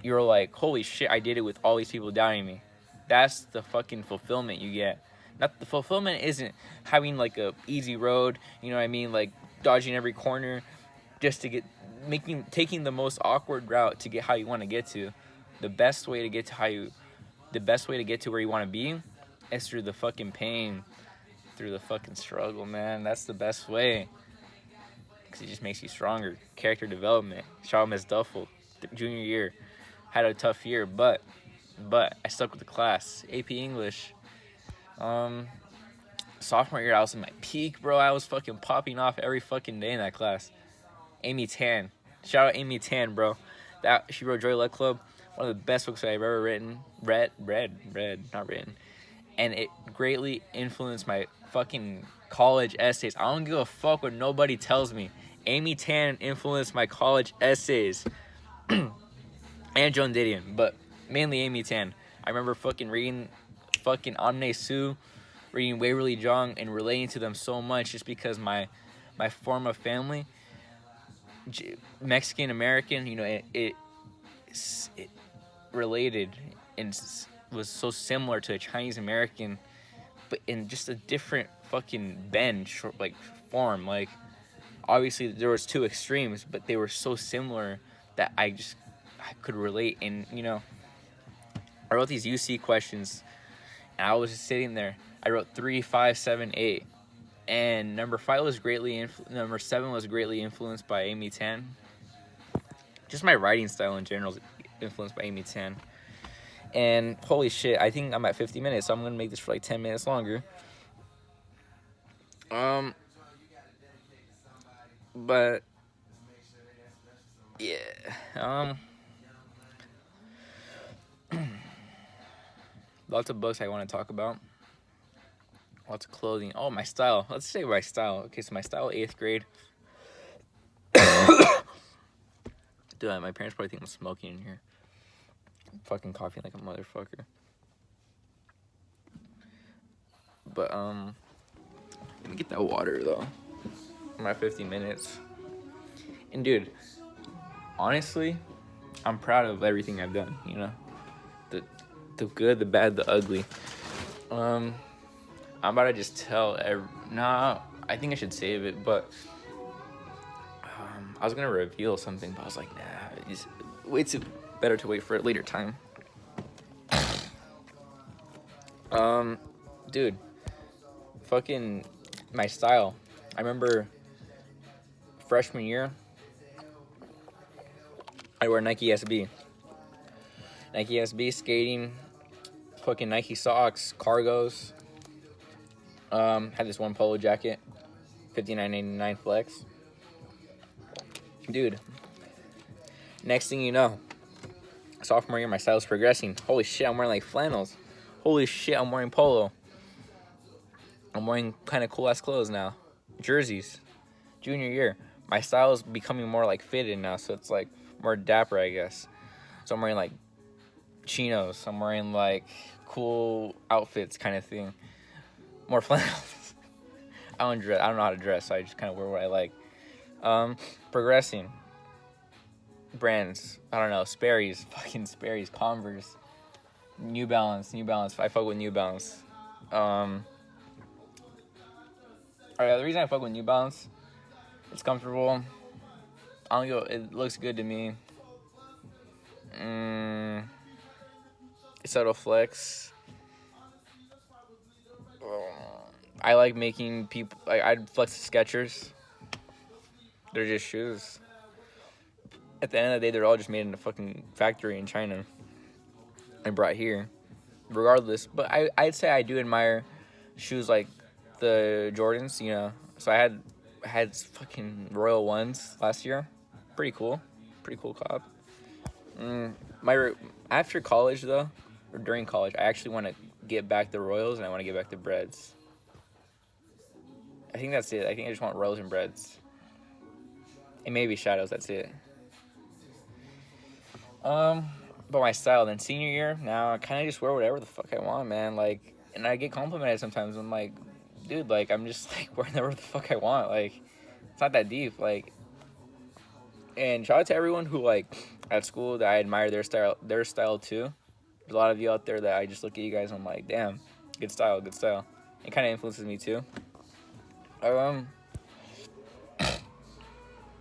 you're like, holy shit, I did it with all these people doubting me. That's the fucking fulfillment you get. Not the fulfillment isn't having like a easy road, you know what I mean, like dodging every corner just to taking the most awkward route to get how you want to get to. The best way to get to where you want to be is through the fucking pain, through the fucking struggle, man. That's the best way. Because it just makes you stronger. Character development. Shout out Miss Duffel. Junior year. Had a tough year, but I stuck with the class. AP English. Sophomore year, I was in my peak, bro. I was fucking popping off every fucking day in that class. Amy Tan. Shout out Amy Tan, bro. She wrote Joy Luck Club. One of the best books I've ever read, not written. And it greatly influenced my fucking college essays. I don't give a fuck what nobody tells me. Amy Tan influenced my college essays. And Joan Didion, but mainly Amy Tan. I remember fucking reading fucking Amne Sue, reading Waverly Jong, and relating to them so much just because my form of family, Mexican American, it related and was so similar to a Chinese American, but in just a different fucking bend, like form. Like obviously there was two extremes, but they were so similar that I could relate. And you know, I wrote these UC questions, and I was just sitting there. I wrote 3, 5, 7, 8, and number 7 was greatly influenced by Amy Tan. Just my writing style in general is influenced by Amy Tan. And holy shit, I think I'm at 50 minutes, so I'm gonna make this for like 10 minutes longer. But yeah, lots of books I want to talk about. Lots of clothing. Oh, my style. Let's say my style. Okay, so my style, 8th grade. Dude, my parents probably think I'm smoking in here. I'm fucking coughing like a motherfucker. But let me get that water though. I'm at 50 minutes. And dude, honestly, I'm proud of everything I've done, you know? The good, the bad, the ugly. I'm about to just tell I think I should save it, but I was gonna reveal something, but I was like, nah, it's way too better to wait for a later time. Dude, fucking my style. I remember freshman year, I wear Nike SB. Nike SB skating, fucking Nike socks, cargos. Had this one polo jacket, $59.99 flex. Dude, next thing you know, sophomore year, my style's progressing. Holy shit, I'm wearing like flannels. Holy shit, I'm wearing polo. I'm wearing kind of cool ass clothes now. Jerseys. Junior year, my style is becoming more like fitted now, so it's like more dapper, I guess. So I'm wearing like chinos. I'm wearing like cool outfits kind of thing. More flannels. I don't know how to dress, so I just kind of wear what I like. Progressing. Brands. I don't know. Sperry's. Fucking Sperry's. Converse. New Balance. I fuck with New Balance. Alright, the reason I fuck with New Balance, it's comfortable. It looks good to me. It's subtle flex. I like making people. I'd flex the Skechers. They're just shoes. At the end of the day, they're all just made in a fucking factory in China and brought here. Regardless, but I'd say I do admire shoes like the Jordans, you know. So I had fucking Royal Ones last year. Pretty cool cop. After college though, or during college, I actually want to get back the Royals and I want to get back the Breads. I think that's it. I think I just want Royals and Breads. And maybe Shadows, that's it. But my style, then senior year, now I kind of just wear whatever the fuck I want, man. Like, and I get complimented sometimes. I'm like, dude, like, I'm just like wearing whatever the fuck I want. Like, it's not that deep. Like, and shout out to everyone who, like, at school that I admire their style too. There's a lot of you out there that I just look at you guys and I'm like, damn, good style. It kind of influences me too.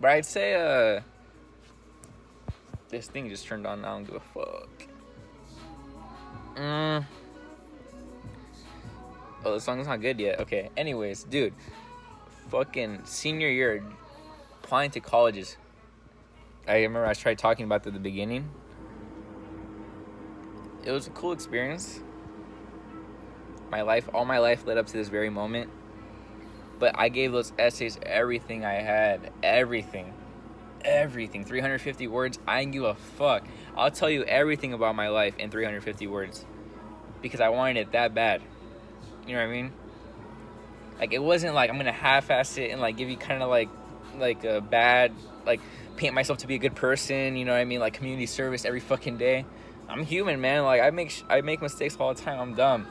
But I'd say, this thing just turned on. I don't give a fuck. Oh, the song's not good yet. Okay. Anyways, dude, fucking senior year, applying to colleges. I remember I tried talking about that at the beginning. It was a cool experience. All my life led up to this very moment. But I gave those essays everything I had. Everything. 350 words. I didn't give a fuck. I'll tell you everything about my life in 350 words. Because I wanted it that bad. You know what I mean? Like, it wasn't like I'm going to half-ass it and, like, give you kind of, like a bad, like, paint myself to be a good person. You know what I mean? Like, community service every fucking day. I'm human, man. Like, I make mistakes all the time. I'm dumb.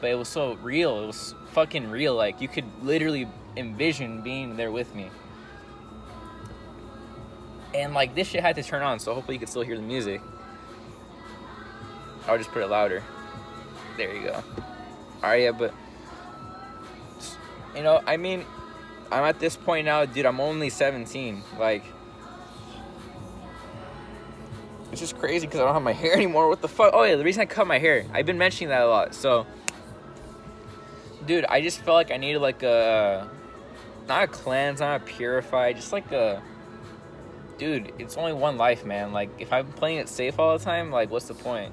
But it was so real. It was fucking real. Like, you could literally envision being there with me. And, like, this shit had to turn on, so hopefully you can still hear the music. I'll just put it louder. There you go. Alright, yeah, but You know, I mean, I'm at this point now, dude. I'm only 17. Like, it's just crazy because I don't have my hair anymore. What the fuck? Oh yeah, the reason I cut my hair. I've been mentioning that a lot. So, dude, I just felt like I needed like a, not a cleanse, not a purify, just like a, dude. It's only one life, man. Like, if I'm playing it safe all the time, like, what's the point?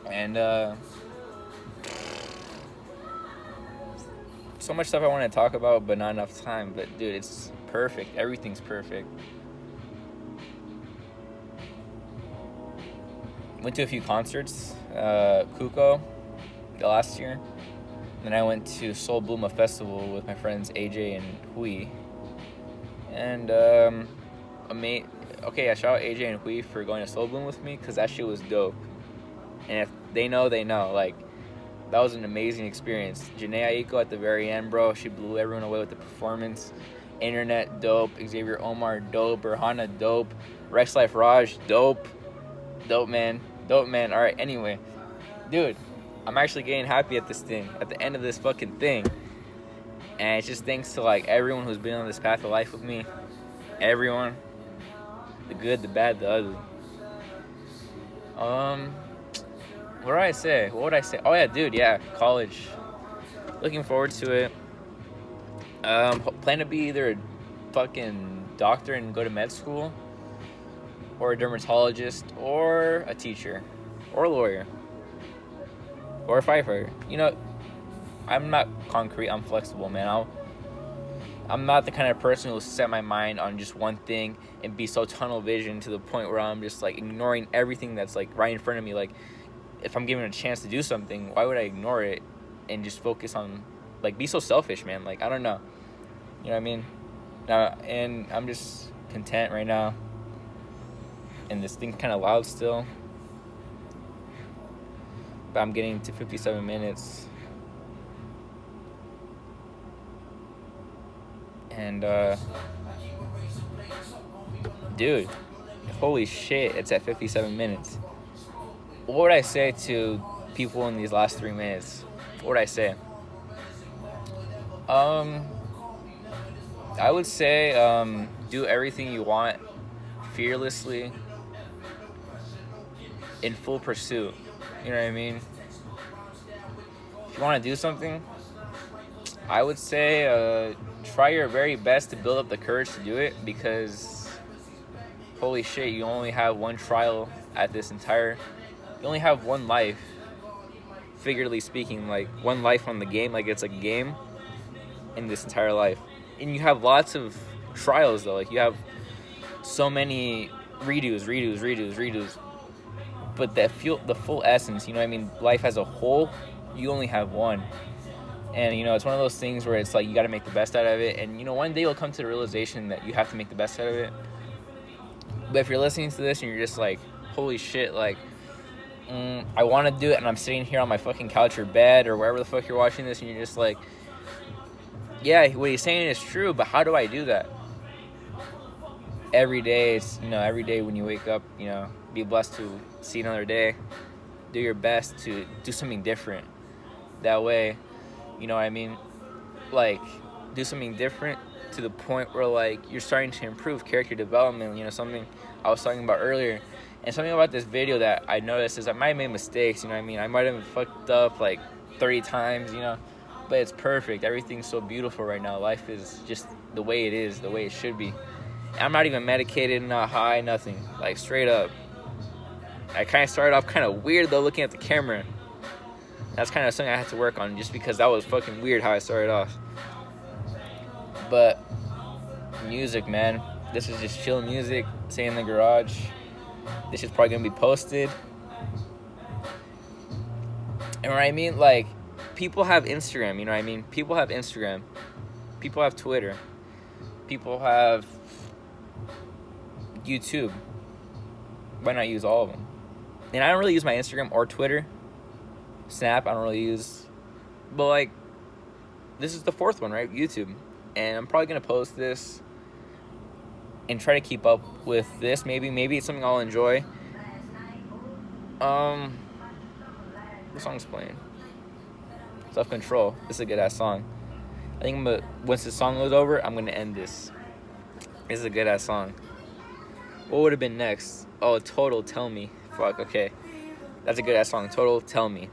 And so much stuff I want to talk about, but not enough time. But dude, it's perfect. Everything's perfect. Went to a few concerts, Kuko, last year. Then I went to Soul Bluma Festival with my friends AJ and Hui. And okay, I shout out AJ and Hui for going to Soul Bloom with me, because that shit was dope. And if they know, they know. Like, that was an amazing experience. Janae Aiko at the very end, bro. She blew everyone away with the performance. Internet, dope. Xavier Omar, dope. Burhana, dope. Rex Life Raj, dope. Dope, man. Dope, man. All right, anyway. Dude, I'm actually getting happy at this thing. At the end of this fucking thing. And it's just thanks to, like, everyone who's been on this path of life with me. Everyone. The good, the bad, the ugly. What did I say? What would I say? Oh, yeah, dude, yeah. College. Looking forward to it. Plan to be either a fucking doctor and go to med school, or a dermatologist, or a teacher, or a lawyer, or a firefighter. You know, I'm not concrete. I'm flexible, man. I'm not the kind of person who will set my mind on just one thing and be so tunnel vision to the point where I'm just, like, ignoring everything that's, like, right in front of me. Like, if I'm given a chance to do something, why would I ignore it and just focus on, like, be so selfish, man? Like, I don't know. You know what I mean? And I'm just content right now. And this thing's kind of loud still. But I'm getting to 57 minutes. And, dude, holy shit, it's at 57 minutes. What would I say to people in these last 3 minutes? What would I say? I would say, do everything you want fearlessly, in full pursuit. You know what I mean? If you want to do something, I would say, try your very best to build up the courage to do it, because holy shit, you only have one trial at this entire, you only have one life, figuratively speaking, like one life on the game, like it's a game in this entire life. And you have lots of trials though, like you have so many redos, but the full essence, you know what I mean, life as a whole, you only have one. And, you know, it's one of those things where it's like you got to make the best out of it. And, you know, one day you'll come to the realization that you have to make the best out of it. But if you're listening to this and you're just like, holy shit, like, I want to do it, and I'm sitting here on my fucking couch or bed or wherever the fuck you're watching this, and you're just like, yeah, what he's saying is true, but how do I do that? Every day, every day when you wake up, you know, be blessed to see another day. Do your best to do something different. That way, you know what I mean? Like, do something different to the point where, like, you're starting to improve character development. You know, something I was talking about earlier. And something about this video that I noticed is I might have made mistakes, you know what I mean? I might have fucked up, like, 30 times, you know? But it's perfect. Everything's so beautiful right now. Life is just the way it is, the way it should be. And I'm not even medicated, not high, nothing. Like, straight up. I kind of started off kind of weird, though, looking at the camera. That's kind of something I had to work on, just because that was fucking weird how I started off. But music, man. This is just chill music, stay in the garage. This is probably going to be posted. And what I mean, like, people have Instagram, you know what I mean? People have Instagram. People have Twitter. People have YouTube. Why not use all of them? And I don't really use my Instagram or Twitter. Snap, I don't really use. But, like, this is the fourth one, right? YouTube. And I'm probably going to post this and try to keep up with this. Maybe it's something I'll enjoy. What song's playing? Self-Control. This is a good-ass song. I think once the song goes over, I'm going to end this. This is a good-ass song. What would have been next? Oh, Total, Tell Me. Fuck, okay. That's a good-ass song. Total, Tell Me.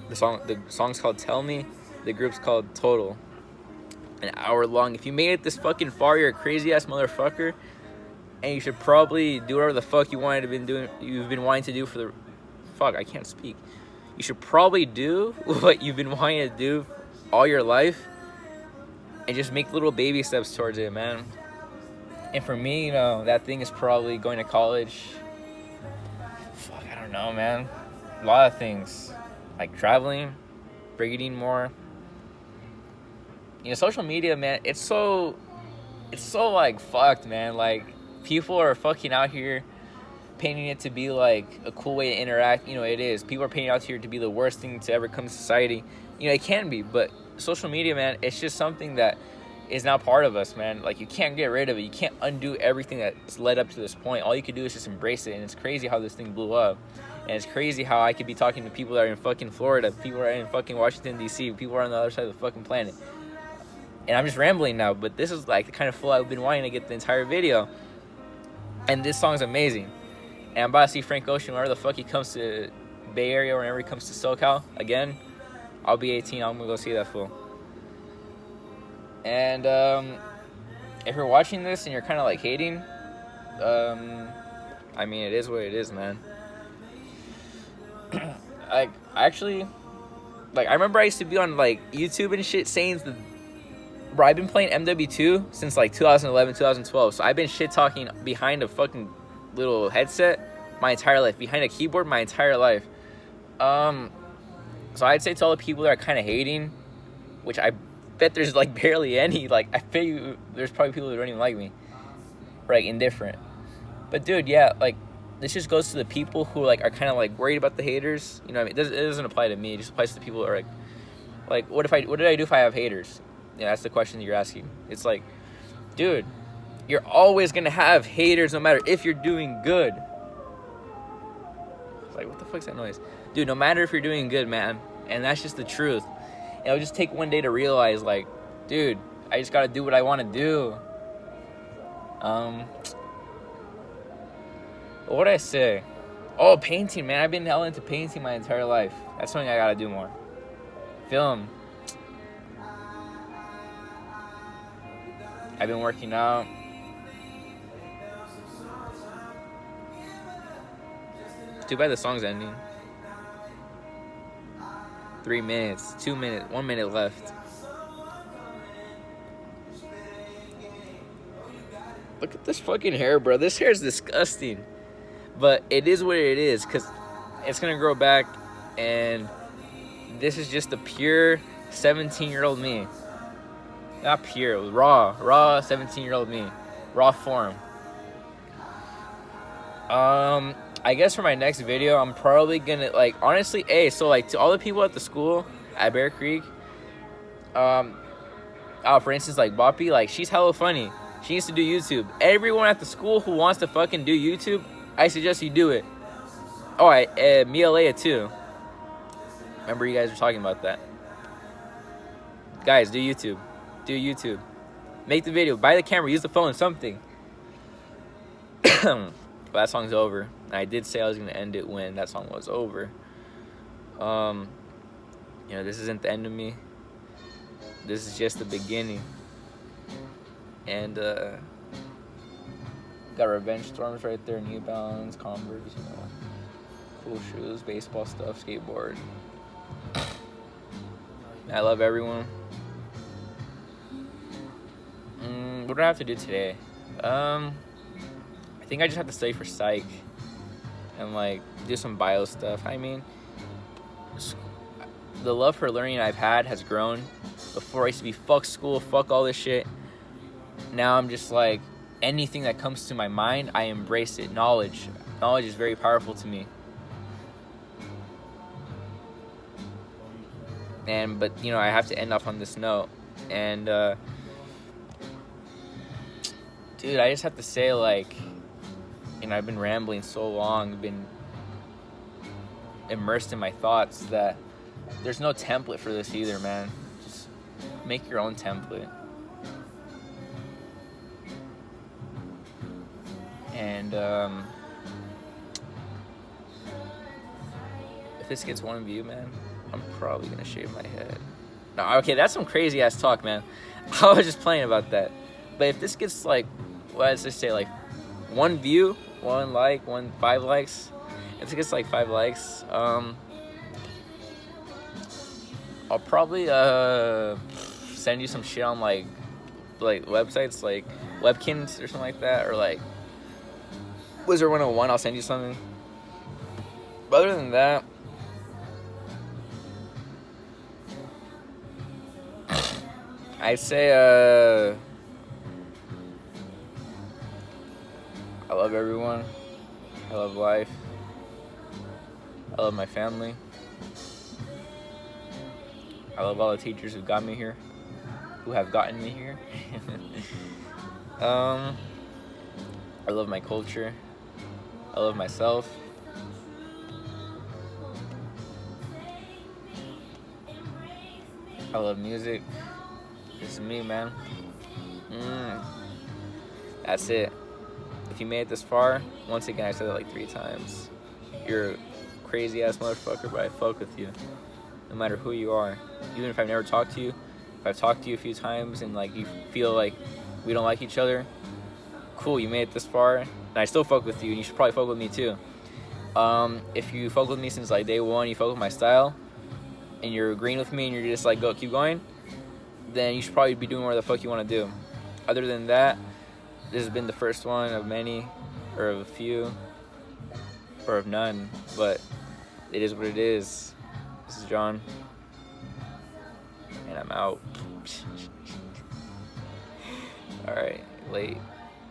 The song's called Tell Me. The group's called Total. An hour long. If you made it this fucking far, you're a crazy-ass motherfucker. And you should probably do whatever the fuck you've been wanting to do for the... Fuck, I can't speak. You should probably do what you've been wanting to do all your life. And just make little baby steps towards it, man. And for me, that thing is probably going to college. Fuck, I don't know, man. A lot of things. Like traveling, breathing more. Social media, man, it's so like fucked, man. Like, people are fucking out here painting it to be like a cool way to interact. It is. People are painting out here to be the worst thing to ever come to society. It can be, but social media, man, it's just something that is now part of us, man. Like, you can't get rid of it. You can't undo everything that's led up to this point. All you can do is just embrace it. And it's crazy how this thing blew up. And it's crazy how I could be talking to people that are in fucking Florida, people that are in fucking Washington, D.C., people are on the other side of the fucking planet. And I'm just rambling now, but this is like the kind of flow I've been wanting to get the entire video. And this song's amazing. And I'm about to see Frank Ocean whenever the fuck he comes to Bay Area or whenever he comes to SoCal again. I'll be 18. I'm gonna go see that fool. And if you're watching this and you're kind of like hating, I mean, it is what it is, man. I remember I used to be on like YouTube and shit saying bro, I've been playing MW2 since like 2011, 2012. So I've been shit talking behind a fucking little headset my entire life, behind a keyboard my entire life. So I'd say to all the people that are kind of hating, which I bet there's like barely any, like I bet you there's probably people that don't even like me, right? Indifferent. But dude, yeah, like this just goes to the people who like are kind of like worried about the haters. You know what I mean? It doesn't apply to me. It just applies to the people who are like what did I do if I have haters? Yeah, that's the question that you're asking. It's like, dude, you're always gonna have haters no matter if you're doing good. It's like, what the fuck's that noise? Dude, no matter if you're doing good, man. And that's just the truth. And it'll just take one day to realize, like, dude, I just gotta do what I want to do. What did I say? Oh, painting, man. I've been hell into painting my entire life. That's something I gotta do more. Film. I've been working out. Too bad the song's ending. 3 minutes, 2 minutes, 1 minute left. Look at this fucking hair, bro. This hair is disgusting. But it is what it is, because it's going to grow back, and this is just the pure 17-year-old me. Not pure, raw 17-year-old me. Raw form. I guess for my next video, I'm probably gonna, like, honestly, so, like, to all the people at the school at Bear Creek, for instance, like, Boppy, like, she's hella funny. She needs to do YouTube. Everyone at the school who wants to fucking do YouTube, I suggest you do it. Oh, Mia Leia, too. Remember you guys were talking about that. Guys, do YouTube. Do YouTube. Make the video. Buy the camera. Use the phone. Something. But that song's over. And I did say I was going to end it when that song was over. This isn't the end of me. This is just the beginning. And, got Revenge Storms right there. New Balance, Converse, cool shoes, baseball stuff, skateboard. I love everyone. What do I have to do today? I think I just have to study for psych and like do some bio stuff. I mean, the love for learning I've had has grown. Before I used to be fuck school, fuck all this shit. Now I'm just like, anything that comes to my mind, I embrace it. Knowledge is very powerful to me. But I have to end off on this note. And dude, I just have to say, like, I've been rambling so long, been immersed in my thoughts that there's no template for this either, man. Just make your own template. And if this gets 1 view, man, I'm probably gonna shave my head. No, okay, that's some crazy ass talk, man. I was just playing about that. But if this gets like, let's just say like 1 view, 1 like, 5 likes. If it gets like 5 likes, I'll probably send you some shit on like websites like Webkins or something like that, or like Wizard 101. I'll send you something. But other than that, I'd say I love everyone. I love life. I love my family. I love all the teachers who got me here, who have gotten me here. I love my culture. I love myself. I love music. This is me, man. That's it. If you made it this far, once again, I said it like 3 times. You're a crazy ass motherfucker, but I fuck with you. No matter who you are. Even if I've never talked to you, if I've talked to you a few times and like you feel like we don't like each other, cool, you made it this far. And I still fuck with you, and you should probably fuck with me too. If you fuck with me since like day 1, you fuck with my style, and you're agreeing with me and you're just like, go, keep going, then you should probably be doing whatever the fuck you want to do. Other than that, this has been the first one of many, or of a few, or of none, but it is what it is. This is John, and I'm out. Alright, late.